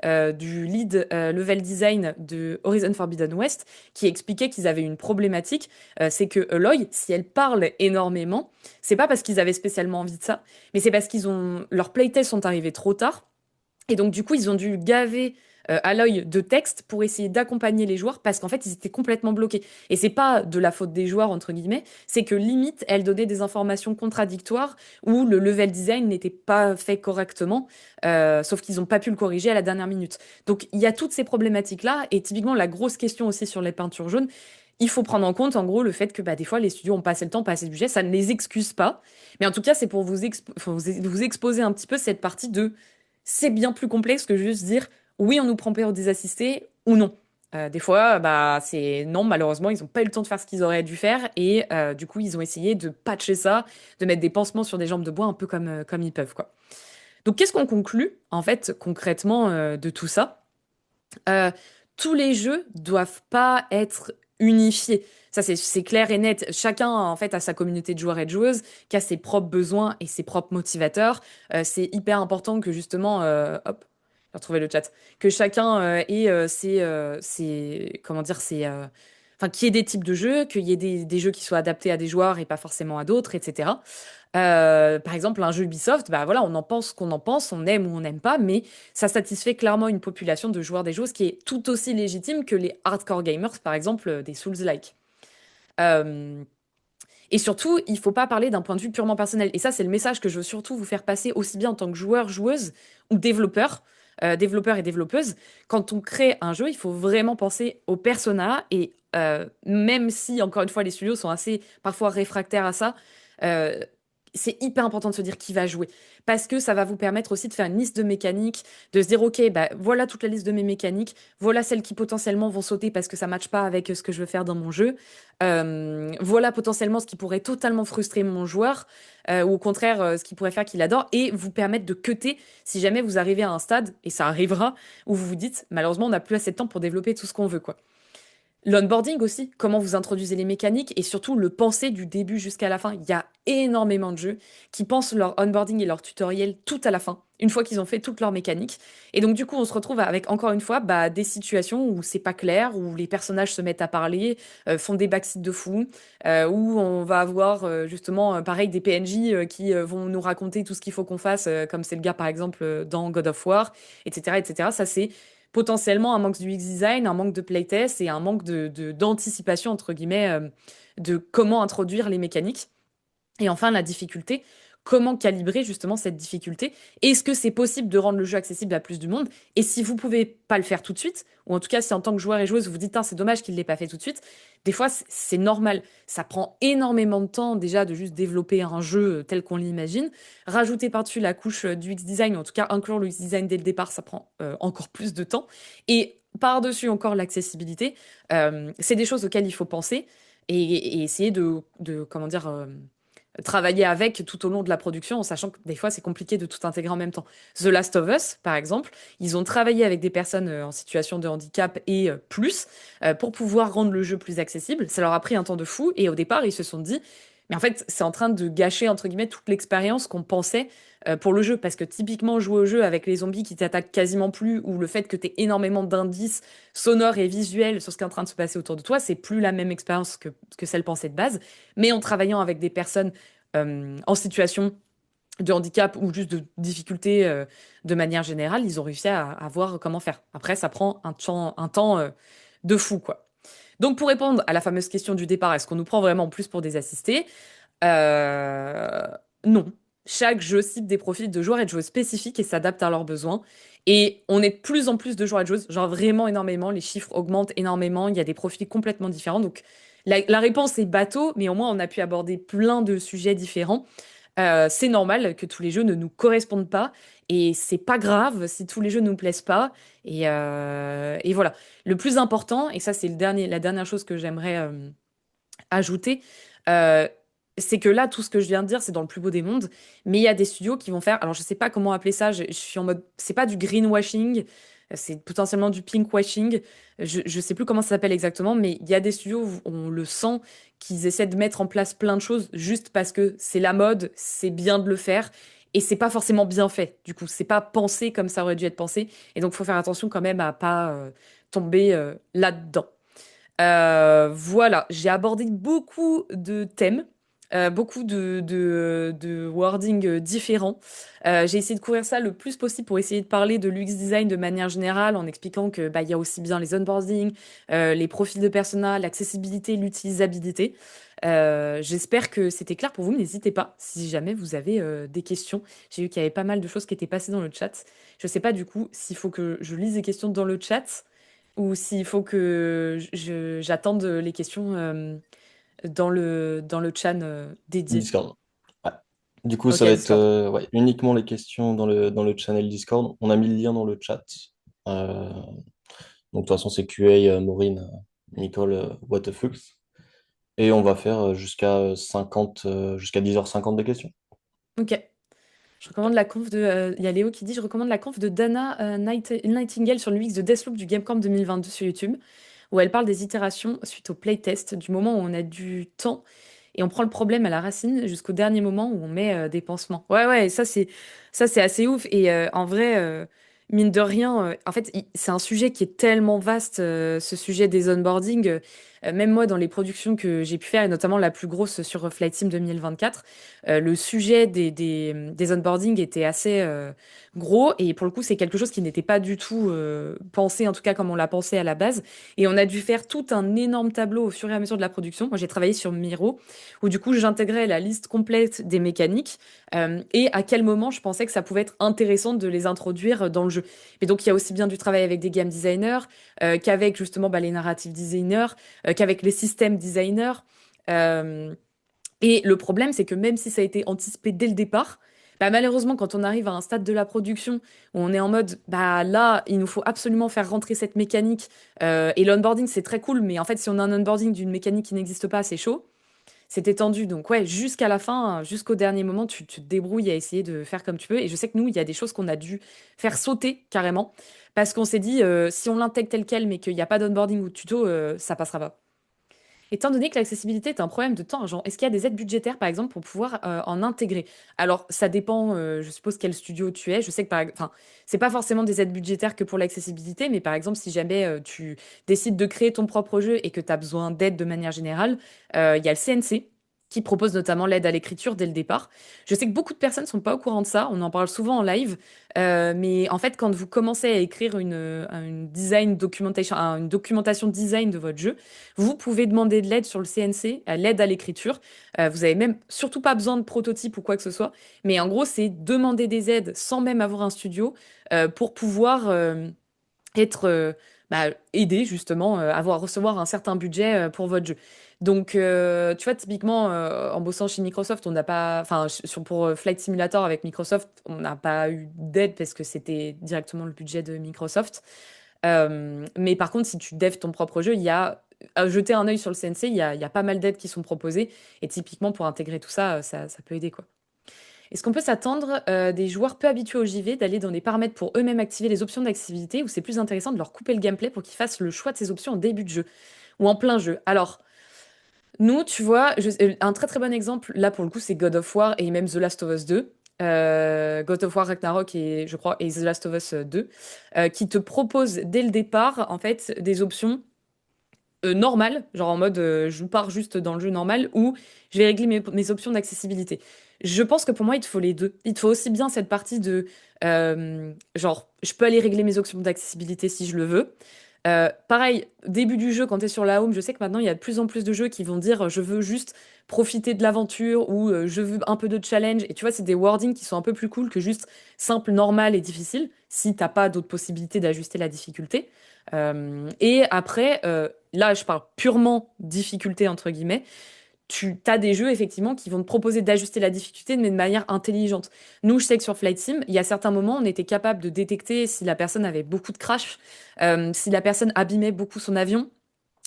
du lead level design de Horizon Forbidden West qui expliquait qu'ils avaient une problématique, c'est que Aloy, si elle parle énormément, c'est pas parce qu'ils avaient spécialement envie de ça, mais c'est parce qu'ils ont leurs playtests sont arrivés trop tard et donc du coup ils ont dû gaver à l'œil de texte pour essayer d'accompagner les joueurs parce qu'en fait ils étaient complètement bloqués. Et c'est pas de la faute des joueurs entre guillemets, c'est que limite elle donnait des informations contradictoires ou le level design n'était pas fait correctement, sauf qu'ils n'ont pas pu le corriger à la dernière minute. Donc il y a toutes ces problématiques là et typiquement la grosse question aussi sur les peintures jaunes. Il faut prendre en compte, en gros, le fait que bah, des fois, les studios ont pas assez le temps, pas assez de budget. Ça ne les excuse pas. Mais en tout cas, c'est pour vous exposer un petit peu cette partie de c'est bien plus complexe que juste dire oui, on nous prend pour des assistés ou non. Des fois, bah, c'est non, malheureusement, ils n'ont pas eu le temps de faire ce qu'ils auraient dû faire et du coup, ils ont essayé de patcher ça, de mettre des pansements sur des jambes de bois un peu comme ils peuvent, quoi. Donc, qu'est-ce qu'on conclut, en fait, concrètement, de tout ça? Euh, tous les jeux doivent pas être unifiés. Ça, c'est clair et net. Chacun, en fait, a sa communauté de joueurs et de joueuses, qui a ses propres besoins et ses propres motivateurs. C'est hyper important que, justement, hop, j'ai retrouvé le chat, que chacun ait comment dire, enfin, qu'il y ait des types de jeux, qu'il y ait des jeux qui soient adaptés à des joueurs et pas forcément à d'autres, etc. Par exemple, un jeu Ubisoft, bah voilà, on en pense qu'on en pense, on aime ou on n'aime pas, mais ça satisfait clairement une population de joueurs des joueuses qui est tout aussi légitime que les hardcore gamers, par exemple, des Souls-like. Euh, et surtout, il faut pas parler d'un point de vue purement personnel. Et ça, c'est le message que je veux surtout vous faire passer aussi bien en tant que joueur, joueuse ou développeur, développeur et développeuse. Quand on crée un jeu, il faut vraiment penser au persona. Et même si, encore une fois, les studios sont assez parfois réfractaires à ça, euh, c'est hyper important de se dire qui va jouer. Parce que ça va vous permettre aussi de faire une liste de mécaniques, de se dire, OK, bah, voilà toute la liste de mes mécaniques, voilà celles qui potentiellement vont sauter parce que ça ne matche pas avec ce que je veux faire dans mon jeu. Voilà potentiellement ce qui pourrait totalement frustrer mon joueur, ou au contraire ce qui pourrait faire qu'il adore, et vous permettre de cutter si jamais vous arrivez à un stade, et ça arrivera, où vous vous dites, malheureusement, on n'a plus assez de temps pour développer tout ce qu'on veut, quoi. L'onboarding aussi, comment vous introduisez les mécaniques et surtout le penser du début jusqu'à la fin. Il y a énormément de jeux qui pensent leur onboarding et leur tutoriel tout à la fin, une fois qu'ils ont fait toutes leurs mécaniques. Et donc du coup, on se retrouve avec encore une fois bah, des situations où c'est pas clair, où les personnages se mettent à parler, font des backseats de fou, où on va avoir justement pareil des PNJ qui vont nous raconter tout ce qu'il faut qu'on fasse, comme c'est le cas par exemple dans God of War, etc., etc. Ça c'est potentiellement un manque du UX design, un manque de playtest et un manque d'anticipation, entre guillemets, de comment introduire les mécaniques. Et enfin, la difficulté, comment calibrer justement cette difficulté? Est-ce que c'est possible de rendre le jeu accessible à plus du monde? Et si vous pouvez pas le faire tout de suite, ou en tout cas si en tant que joueur et joueuse vous vous dites, ah, c'est dommage qu'il ne l'ait pas fait tout de suite, des fois c'est normal. Ça prend énormément de temps déjà de juste développer un jeu tel qu'on l'imagine. Rajouter par-dessus la couche du UX design, ou en tout cas inclure le UX design dès le départ, ça prend encore plus de temps. Et par-dessus encore l'accessibilité, c'est des choses auxquelles il faut penser et essayer comment dire, travailler avec tout au long de la production, en sachant que des fois c'est compliqué de tout intégrer en même temps. The Last of Us, par exemple, ils ont travaillé avec des personnes en situation de handicap et plus pour pouvoir rendre le jeu plus accessible. Ça leur a pris un temps de fou et au départ ils se sont dit, mais en fait c'est en train de gâcher entre guillemets toute l'expérience qu'on pensait pour le jeu, parce que typiquement jouer au jeu avec les zombies qui t'attaquent quasiment plus ou le fait que tu aies énormément d'indices sonores et visuels sur ce qui est en train de se passer autour de toi, c'est plus la même expérience que celle pensée de base. Mais en travaillant avec des personnes en situation de handicap ou juste de difficulté de manière générale, ils ont réussi à voir comment faire. Après, ça prend un temps de fou, quoi. Donc, pour répondre à la fameuse question du départ, est-ce qu'on nous prend vraiment plus pour des assistés? Euh, non. Chaque jeu cible des profils de joueurs et de joueuses spécifiques et s'adapte à leurs besoins. Et on est de plus en plus de joueurs et de joueuses, genre vraiment énormément, les chiffres augmentent énormément, il y a des profils complètement différents. Donc la réponse est bateau, mais au moins on a pu aborder plein de sujets différents. C'est normal que tous les jeux ne nous correspondent pas et c'est pas grave si tous les jeux ne nous plaisent pas. Et voilà. Le plus important, et ça c'est la dernière chose que j'aimerais ajouter, euh, c'est que là, tout ce que je viens de dire, c'est dans le plus beau des mondes, mais il y a des studios qui vont faire, alors je sais pas comment appeler ça, je suis en mode, c'est pas du greenwashing, c'est potentiellement du pinkwashing, je sais plus comment ça s'appelle exactement, mais il y a des studios où on le sent qu'ils essaient de mettre en place plein de choses juste parce que c'est la mode, c'est bien de le faire, et c'est pas forcément bien fait, du coup, c'est pas pensé comme ça aurait dû être pensé, et donc faut faire attention quand même à pas tomber là-dedans. Voilà, j'ai abordé beaucoup de thèmes, beaucoup de wording différents. J'ai essayé de couvrir ça le plus possible pour essayer de parler de l'UX design de manière générale en expliquant que bah, il y a aussi bien les onboarding, les profils de persona, l'accessibilité, l'utilisabilité. J'espère que c'était clair pour vous. N'hésitez pas si jamais vous avez des questions. J'ai vu qu'il y avait pas mal de choses qui étaient passées dans le chat. Je sais pas du coup s'il faut que je lise les questions dans le chat ou s'il faut que j'attende les questions dans le chat dédié. Discord. Ouais. Du coup, Ok, ça va être Discord. ouais, uniquement les questions dans le channel Discord. On a mis le lien dans le chat. Euh, donc, de toute façon, c'est QA, Maureen, Nicole, what the fuck. Et on va faire jusqu'à 50, jusqu'à 10h50 de questions. Ok. Je recommande la conf de. Il y a Léo qui dit, je recommande la conf de Dana Nightingale sur l'UX de Deathloop du Gamecamp 2022 sur YouTube, où elle parle des itérations suite au playtest, du moment où on a du temps et on prend le problème à la racine jusqu'au dernier moment où on met des pansements. Ouais, ouais, ça c'est assez ouf. Et en vrai, mine de rien, en fait, c'est un sujet qui est tellement vaste, ce sujet des onboarding. Même moi, dans les productions que j'ai pu faire, et notamment la plus grosse sur Flight Sim 2024, le sujet des onboarding était assez gros. Et pour le coup, c'est quelque chose qui n'était pas du tout pensé, en tout cas comme on l'a pensé à la base. Et on a dû faire tout un énorme tableau au fur et à mesure de la production. Moi, j'ai travaillé sur Miro, où du coup, j'intégrais la liste complète des mécaniques et à quel moment je pensais que ça pouvait être intéressant de les introduire dans le jeu. Et donc, il y a aussi bien du travail avec des game designers qu'avec justement bah, les narrative designers, qu'avec les système designers. Euh, et le problème, c'est que même si ça a été anticipé dès le départ, bah malheureusement, quand on arrive à un stade de la production où on est en mode, bah là, il nous faut absolument faire rentrer cette mécanique, et l'onboarding, c'est très cool, mais en fait, si on a un onboarding d'une mécanique qui n'existe pas, c'est chaud. C'était tendu. Donc ouais, jusqu'à la fin, jusqu'au dernier moment, tu te débrouilles à essayer de faire comme tu peux. Et je sais que nous, il y a des choses qu'on a dû faire sauter carrément, parce qu'on s'est dit, si on l'intègre tel quel, mais qu'il n'y a pas d'onboarding ou de tuto, ça passera pas. Étant donné que l'accessibilité est un problème de temps, genre, est-ce qu'il y a des aides budgétaires, par exemple, pour pouvoir en intégrer? Alors, ça dépend, je suppose, quel studio tu es. Je sais que, enfin, c'est pas forcément des aides budgétaires que pour l'accessibilité, mais par exemple, si jamais tu décides de créer ton propre jeu et que tu as besoin d'aide de manière générale, il y a le CNC qui propose notamment l'aide à l'écriture dès le départ. Je sais que beaucoup de personnes sont pas au courant de ça, on en parle souvent en live, mais en fait, quand vous commencez à écrire une design documentation, une documentation design de votre jeu, vous pouvez demander de l'aide sur le CNC, l'aide à l'écriture. Vous avez même surtout pas besoin de prototype ou quoi que ce soit. Mais en gros, c'est demander des aides sans même avoir un studio pour pouvoir être bah, aidé justement, recevoir un certain budget pour votre jeu. Donc, tu vois, typiquement, en bossant chez Microsoft, on n'a pas, enfin, pour Flight Simulator avec Microsoft, on n'a pas eu d'aide parce que c'était directement le budget de Microsoft. Mais par contre, si tu devs ton propre jeu, il y a à jeter un œil sur le CNC, il y a pas mal d'aides qui sont proposées. Et typiquement, pour intégrer tout ça, ça peut aider, quoi. Est-ce qu'on peut s'attendre des joueurs peu habitués au JV d'aller dans des paramètres pour eux-mêmes activer les options d'accessibilité ou c'est plus intéressant de leur couper le gameplay pour qu'ils fassent le choix de ces options en début de jeu ou en plein jeu? Alors, nous, tu vois, un très très bon exemple, là pour le coup, c'est God of War et même The Last of Us 2. God of War Ragnarok et je crois et The Last of Us 2 qui te proposent dès le départ en fait des options normales, genre en mode je pars juste dans le jeu normal ou je vais régler mes options d'accessibilité. Je pense que pour moi il te faut les deux. Il te faut aussi bien cette partie de genre je peux aller régler mes options d'accessibilité si je le veux. Pareil, début du jeu, quand tu es sur la home, je sais que maintenant il y a de plus en plus de jeux qui vont dire je veux juste profiter de l'aventure ou je veux un peu de challenge. Et tu vois, c'est des wordings qui sont un peu plus cool que juste simple, normal et difficile, si t'as pas d'autres possibilités d'ajuster la difficulté. Et après, là, je parle purement difficulté, entre guillemets. Tu as des jeux, effectivement, qui vont te proposer d'ajuster la difficulté, mais de manière intelligente. Nous, je sais que sur Flight Sim, il y a certains moments, on était capable de détecter si la personne avait beaucoup de crash, si la personne abîmait beaucoup son avion,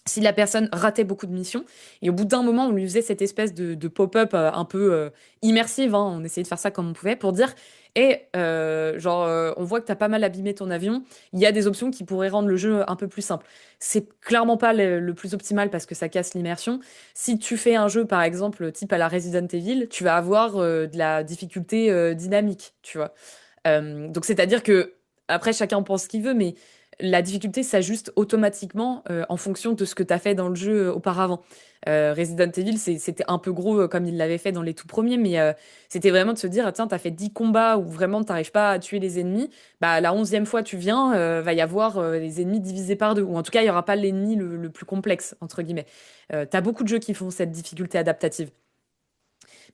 si la personne ratait beaucoup de missions. Et au bout d'un moment, on lui faisait cette espèce de pop-up un peu immersive, hein. On essayait de faire ça comme on pouvait pour dire, et on voit que t'as pas mal abîmé ton avion. Il y a des options qui pourraient rendre le jeu un peu plus simple. C'est clairement pas le plus optimal parce que ça casse l'immersion. Si tu fais un jeu, par exemple, type à la Resident Evil, tu vas avoir de la difficulté dynamique, tu vois. Donc c'est-à-dire que après chacun pense ce qu'il veut, mais la difficulté s'ajuste automatiquement en fonction de ce que tu as fait dans le jeu auparavant. Resident Evil, c'était un peu gros comme il l'avait fait dans les tout premiers, mais c'était vraiment de se dire, ah, tiens, t'as fait 10 combats où vraiment t'arrives pas à tuer les ennemis, bah la 11e fois tu viens, va y avoir les ennemis divisés par deux, ou en tout cas il y aura pas l'ennemi le plus complexe, entre guillemets. T'as beaucoup de jeux qui font cette difficulté adaptative.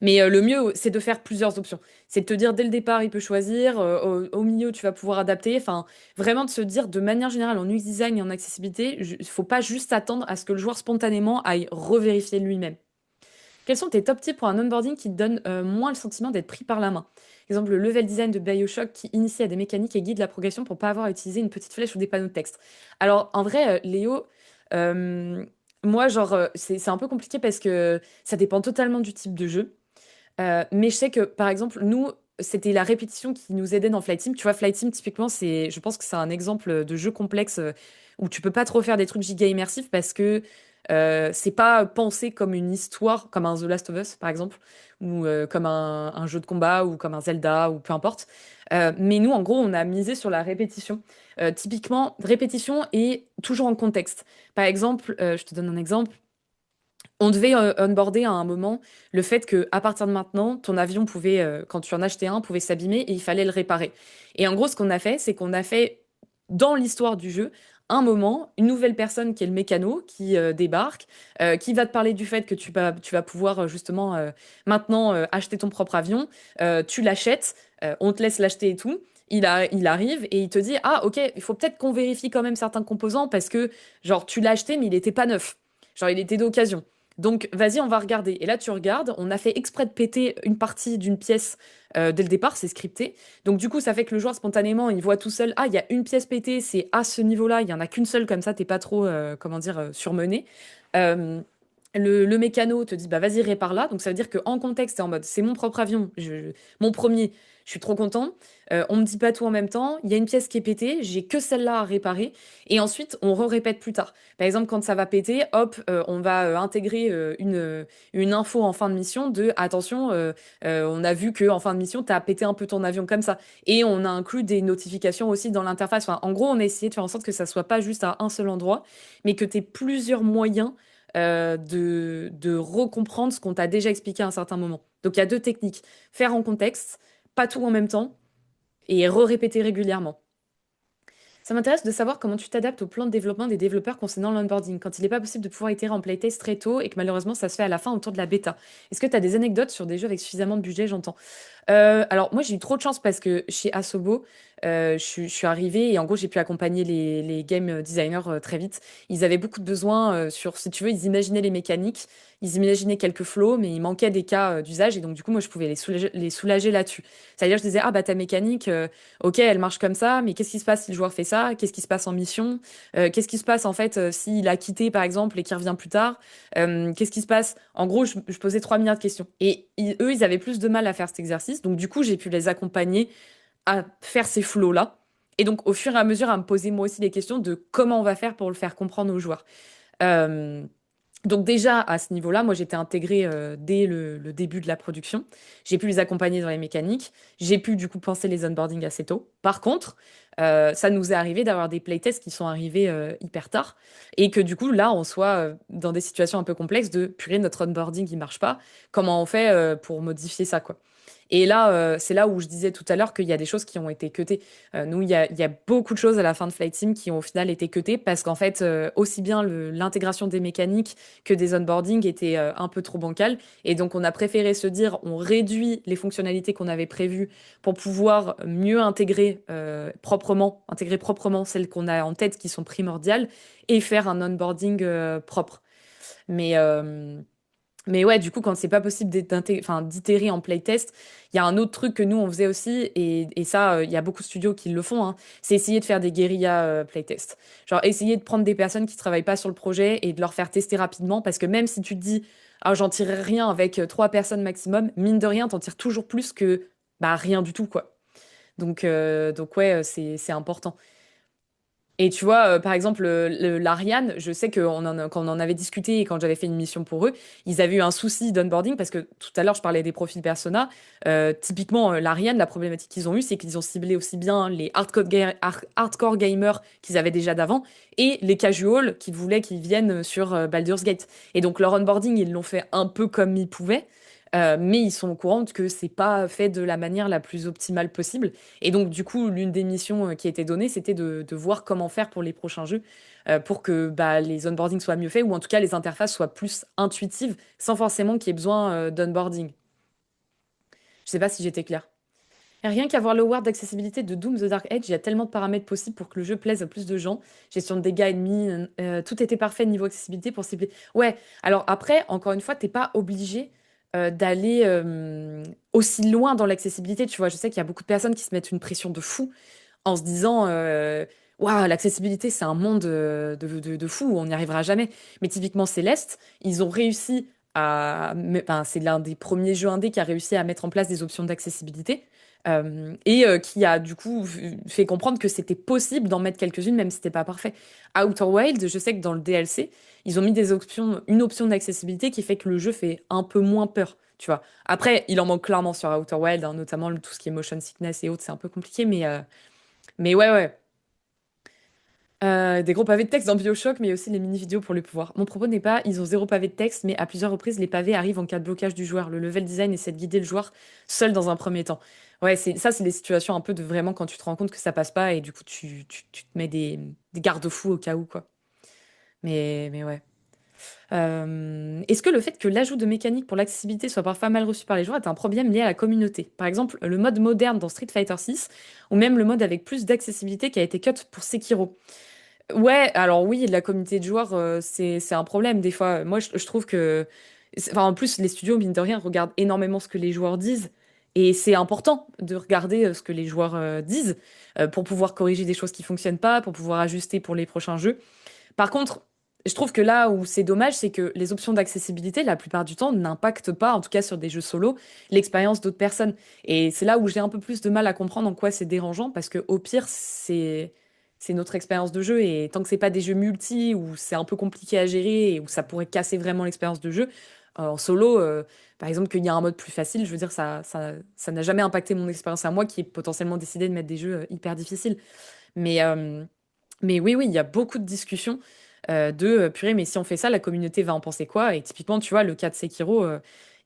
Mais le mieux, c'est de faire plusieurs options. C'est de te dire dès le départ, il peut choisir. Au milieu, tu vas pouvoir adapter. Enfin, vraiment de se dire de manière générale en UX design et en accessibilité, il faut pas juste attendre à ce que le joueur spontanément aille revérifier lui-même. Quels sont tes top tips pour un onboarding qui te donne moins le sentiment d'être pris par la main? Par exemple, le level design de BioShock qui initie à des mécaniques et guide la progression pour pas avoir à utiliser une petite flèche ou des panneaux de texte. Alors, en vrai, Léo, euh, moi, c'est un peu compliqué parce que ça dépend totalement du type de jeu. Mais je sais que, par exemple, nous, c'était la répétition qui nous aidait dans Flight Sim. Tu vois, Flight Sim, typiquement, je pense que c'est un exemple de jeu complexe où tu peux pas trop faire des trucs giga immersifs parce que c'est pas pensé comme une histoire, comme un The Last of Us, par exemple, ou comme un jeu de combat, ou comme un Zelda, ou peu importe. Mais nous, en gros, on a misé sur la répétition. Typiquement, répétition et toujours en contexte. Par exemple, je te donne un exemple. On devait onboarder à un moment le fait que à partir de maintenant, ton avion pouvait, quand tu en achetais un, pouvait s'abîmer et il fallait le réparer. Et en gros, ce qu'on a fait, c'est qu'on a fait dans l'histoire du jeu un moment, une nouvelle personne qui est le mécano qui débarque, qui va te parler du fait que tu vas pouvoir justement maintenant acheter ton propre avion. Tu l'achètes, on te laisse l'acheter et tout. Il arrive et il te dit, ah ok, il faut peut-être qu'on vérifie quand même certains composants parce que genre tu l'as acheté mais il n'était pas neuf. Genre il était d'occasion. Donc, vas-y, on va regarder. Et là, tu regardes, on a fait exprès de péter une partie d'une pièce dès le départ, c'est scripté. Donc, du coup, ça fait que le joueur, spontanément, il voit tout seul, ah, il y a une pièce pétée, c'est à ce niveau-là, il y en a qu'une seule, comme ça, t'es pas trop, comment dire, surmené. Euh, le mécano te dit, bah vas-y, répare là. Donc ça veut dire qu'en contexte, t'es en mode, c'est mon propre avion, mon premier, je suis trop content. On me dit pas tout en même temps. Il y a une pièce qui est pétée, j'ai que celle-là à réparer. Et ensuite, on répète plus tard. Par exemple, quand ça va péter, hop, on va intégrer une info en fin de mission de, attention, on a vu que en fin de mission, t'as pété un peu ton avion comme ça. Et on a inclus des notifications aussi dans l'interface. Enfin, en gros, on a essayé de faire en sorte que ça soit pas juste à un seul endroit, mais que tu aies plusieurs moyens de recomprendre ce qu'on t'a déjà expliqué à un certain moment. Donc il y a deux techniques. Faire en contexte, pas tout en même temps, et répéter régulièrement. Ça m'intéresse de savoir comment tu t'adaptes au plan de développement des développeurs concernant l'onboarding, quand il n'est pas possible de pouvoir itérer en playtest très tôt et que malheureusement ça se fait à la fin autour de la bêta. Est-ce que tu as des anecdotes sur des jeux avec suffisamment de budget, j'entends? Alors moi j'ai eu trop de chance parce que chez Asobo, je suis arrivée et en gros j'ai pu accompagner les game designers très vite. Ils avaient beaucoup de besoins sur, si tu veux, ils imaginaient les mécaniques, ils imaginaient quelques flows, mais il manquait des cas d'usage et donc du coup moi je pouvais les soulager là-dessus. C'est-à-dire je disais, ah bah ta mécanique, ok elle marche comme ça, mais qu'est-ce qui se passe si le joueur fait ça? Qu'est-ce qui se passe en mission? Qu'est-ce qui se passe en fait s'il a quitté par exemple et qu'il revient plus tard? Qu'est-ce qui se passe? En gros, je posais 3 milliards de questions. Et eux, ils avaient plus de mal à faire cet exercice. Donc, du coup, j'ai pu les accompagner à faire ces flows-là. Et donc, au fur et à mesure, à me poser moi aussi les questions de comment on va faire pour le faire comprendre aux joueurs. Euh, donc déjà, à ce niveau-là, moi, j'étais intégrée dès le début de la production. J'ai pu les accompagner dans les mécaniques. J'ai pu, du coup, penser les onboarding assez tôt. Par contre, ça nous est arrivé d'avoir des playtests qui sont arrivés hyper tard et que, du coup, là, on soit dans des situations un peu complexes de, purée, notre onboarding, il marche pas. Comment on fait pour modifier ça, quoi? Et là, c'est là où je disais tout à l'heure qu'il y a des choses qui ont été cutées. Nous, il y a beaucoup de choses à la fin de Flight Sim qui ont au final été cutées parce qu'en fait, aussi bien l'intégration des mécaniques que des onboarding était un peu trop bancale. Et donc, on a préféré se dire, on réduit les fonctionnalités qu'on avait prévues pour pouvoir mieux intégrer proprement celles qu'on a en tête qui sont primordiales et faire un onboarding propre. Mais, Mais ouais, du coup, quand c'est pas possible enfin, d'itérer en playtest, il y a un autre truc que nous, on faisait aussi, et ça, il y a beaucoup de studios qui le font, hein, c'est essayer de faire des guérillas playtest. Genre, essayer de prendre des personnes qui travaillent pas sur le projet et de leur faire tester rapidement, parce que même si tu te dis, ah, j'en tirerai rien avec trois personnes maximum, mine de rien, t'en tires toujours plus que bah, rien du tout, quoi. Donc ouais, c'est important. Et tu vois, par exemple, l'Ariane, je sais que quand on en avait discuté et quand j'avais fait une mission pour eux, ils avaient eu un souci d'onboarding parce que tout à l'heure, je parlais des profils persona. Typiquement, l'Ariane, la problématique qu'ils ont eue, c'est qu'ils ont ciblé aussi bien les hardcore gamers qu'ils avaient déjà d'avant et les casuals qui voulaient qu'ils viennent sur Baldur's Gate. Et donc, leur onboarding, ils l'ont fait un peu comme ils pouvaient. Mais ils sont au courant que c'est pas fait de la manière la plus optimale possible. Et donc, du coup, l'une des missions qui était donnée, c'était de voir comment faire pour les prochains jeux, pour que bah, les onboardings soient mieux faits, ou en tout cas les interfaces soient plus intuitives, sans forcément qu'il y ait besoin d'onboarding. Je sais pas si j'étais claire. Et rien qu'à voir le word d'accessibilité de Doom The Dark Age, il y a tellement de paramètres possibles pour que le jeu plaise à plus de gens. Gestion de dégâts ennemis, tout était parfait niveau accessibilité pour cibler. Ouais, alors après, encore une fois, t'es pas obligé d'aller aussi loin dans l'accessibilité. Tu vois, je sais qu'il y a beaucoup de personnes qui se mettent une pression de fou en se disant waouh, l'accessibilité, c'est un monde de fou, on n'y arrivera jamais. Mais typiquement, Céleste, ils ont réussi enfin, c'est l'un des premiers jeux indés qui a réussi à mettre en place des options d'accessibilité. Qui a du coup fait comprendre que c'était possible d'en mettre quelques-unes, même si c'était pas parfait. Outer Wild, je sais que dans le DLC, ils ont mis une option d'accessibilité qui fait que le jeu fait un peu moins peur, tu vois. Après, il en manque clairement sur Outer Wild, hein, notamment tout ce qui est motion sickness et autres, c'est un peu compliqué, mais ouais, ouais. Des gros pavés de texte dans BioShock, mais aussi les mini-vidéos pour le pouvoir. Mon propos n'est pas, ils ont zéro pavé de texte, mais à plusieurs reprises, les pavés arrivent en cas de blocage du joueur. Le level design essaie de guider le joueur seul dans un premier temps. Ouais, c'est des situations un peu de vraiment quand tu te rends compte que ça passe pas et du coup, tu te mets des garde-fous au cas où, quoi. Mais ouais. Est-ce que le fait que l'ajout de mécaniques pour l'accessibilité soit parfois mal reçu par les joueurs est un problème lié à la communauté? Par exemple, le mode moderne dans Street Fighter 6, ou même le mode avec plus d'accessibilité qui a été cut pour Sekiro. Ouais, alors oui, la communauté de joueurs, c'est un problème des fois. Moi, je trouve que... Enfin, en plus, les studios, mine de rien, regardent énormément ce que les joueurs disent. Et c'est important de regarder ce que les joueurs disent pour pouvoir corriger des choses qui fonctionnent pas, pour pouvoir ajuster pour les prochains jeux. Par contre, je trouve que là où c'est dommage, c'est que les options d'accessibilité, la plupart du temps, n'impactent pas, en tout cas sur des jeux solo, l'expérience d'autres personnes. Et c'est là où j'ai un peu plus de mal à comprendre en quoi c'est dérangeant, parce que au pire, c'est notre expérience de jeu. Et tant que c'est pas des jeux multi, où c'est un peu compliqué à gérer et où ça pourrait casser vraiment l'expérience de jeu, en solo, par exemple, qu'il y a un mode plus facile, je veux dire, ça n'a jamais impacté mon expérience à moi qui ai potentiellement décidé de mettre des jeux hyper difficiles. Mais, euh, mais oui, oui, il y a beaucoup de discussions purée, mais si on fait ça, la communauté va en penser quoi? Et typiquement, tu vois, le cas de Sekiro,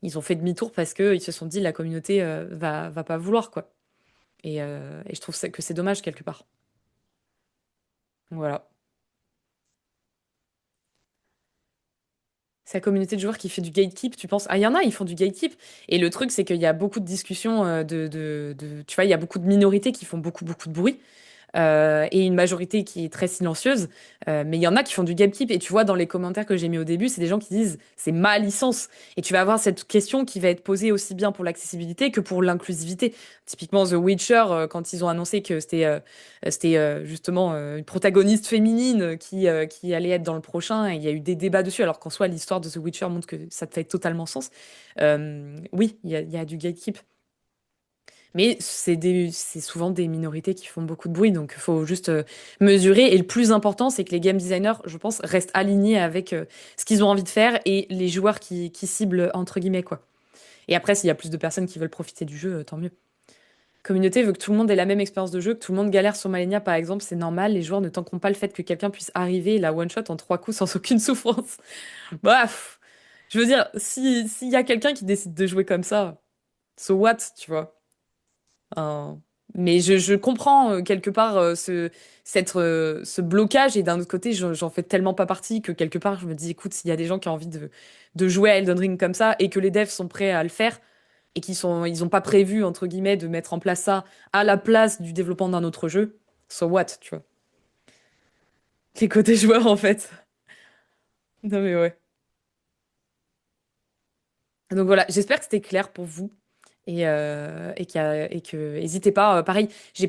ils ont fait demi-tour parce qu'ils se sont dit la communauté va pas vouloir, quoi. Et je trouve que c'est dommage quelque part. Voilà. C'est la communauté de joueurs qui fait du gatekeep, tu penses? Ah, il y en a, ils font du gatekeep. Et le truc, c'est qu'il y a beaucoup de discussions Tu vois, il y a beaucoup de minorités qui font beaucoup, beaucoup de bruit. Et une majorité qui est très silencieuse. Mais il y en a qui font du gatekeep. Et tu vois, dans les commentaires que j'ai mis au début, c'est des gens qui disent c'est ma licence. Et tu vas avoir cette question qui va être posée aussi bien pour l'accessibilité que pour l'inclusivité. Typiquement, The Witcher, quand ils ont annoncé que c'était justement une protagoniste féminine qui allait être dans le prochain, et il y a eu des débats dessus, alors qu'en soi, l'histoire de The Witcher montre que ça te fait totalement sens. Oui, il y a du gatekeep. Mais c'est souvent des minorités qui font beaucoup de bruit, donc il faut juste mesurer. Et le plus important, c'est que les game designers, je pense, restent alignés avec ce qu'ils ont envie de faire et les joueurs qui ciblent, entre guillemets, quoi. Et après, s'il y a plus de personnes qui veulent profiter du jeu, tant mieux. Communauté veut que tout le monde ait la même expérience de jeu, que tout le monde galère sur Malenia, par exemple, c'est normal. Les joueurs ne tankeront pas le fait que quelqu'un puisse arriver et la one-shot en trois coups sans aucune souffrance. Bref, je veux dire, s'il y a quelqu'un qui décide de jouer comme ça, so what, tu vois? Un- Mais je comprends quelque part ce blocage et d'un autre côté, j'en fais tellement pas partie que quelque part, je me dis, écoute, s'il y a des gens qui ont envie de jouer à Elden Ring comme ça et que les devs sont prêts à le faire et ils ont pas prévu, entre guillemets, de mettre en place ça à la place du développement d'un autre jeu, so what, tu vois. Les côtés joueurs, en fait. Non mais ouais. Donc voilà, j'espère que c'était clair pour vous. Et que n'hésitez pas, pareil, j'ai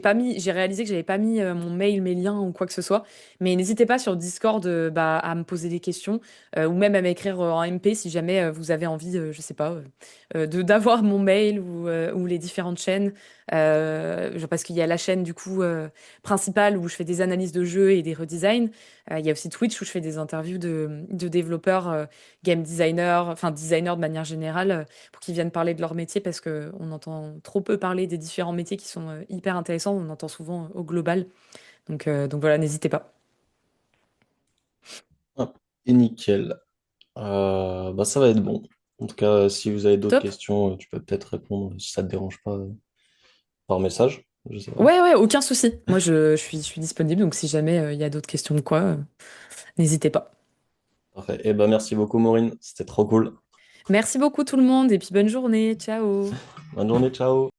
réalisé que j'avais pas mis mon mail, mes liens ou quoi que ce soit, mais n'hésitez pas sur Discord bah, à me poser des questions ou même à m'écrire en MP si jamais vous avez envie, je sais pas, d'avoir mon mail ou les différentes chaînes, parce qu'il y a la chaîne du coup principale où je fais des analyses de jeux et des redesigns. Il y a aussi Twitch où je fais des interviews de développeurs, game designers, enfin designers de manière générale pour qu'ils viennent parler de leur métier parce qu'on entend trop peu parler des différents métiers qui sont hyper intéressants. On entend souvent au global. Donc voilà, n'hésitez pas. Hop, et nickel. Bah, ça va être bon. En tout cas, si vous avez d'autres Top. questions, tu peux peut-être répondre si ça te dérange pas par message. Je sais pas. Ouais, ouais, aucun souci. Moi, je suis disponible, donc si jamais il y a d'autres questions ou quoi, n'hésitez pas. Parfait. Et bah, merci beaucoup, Maureen. C'était trop cool. Merci beaucoup tout le monde et puis bonne journée. Ciao. Bonne journée, ciao.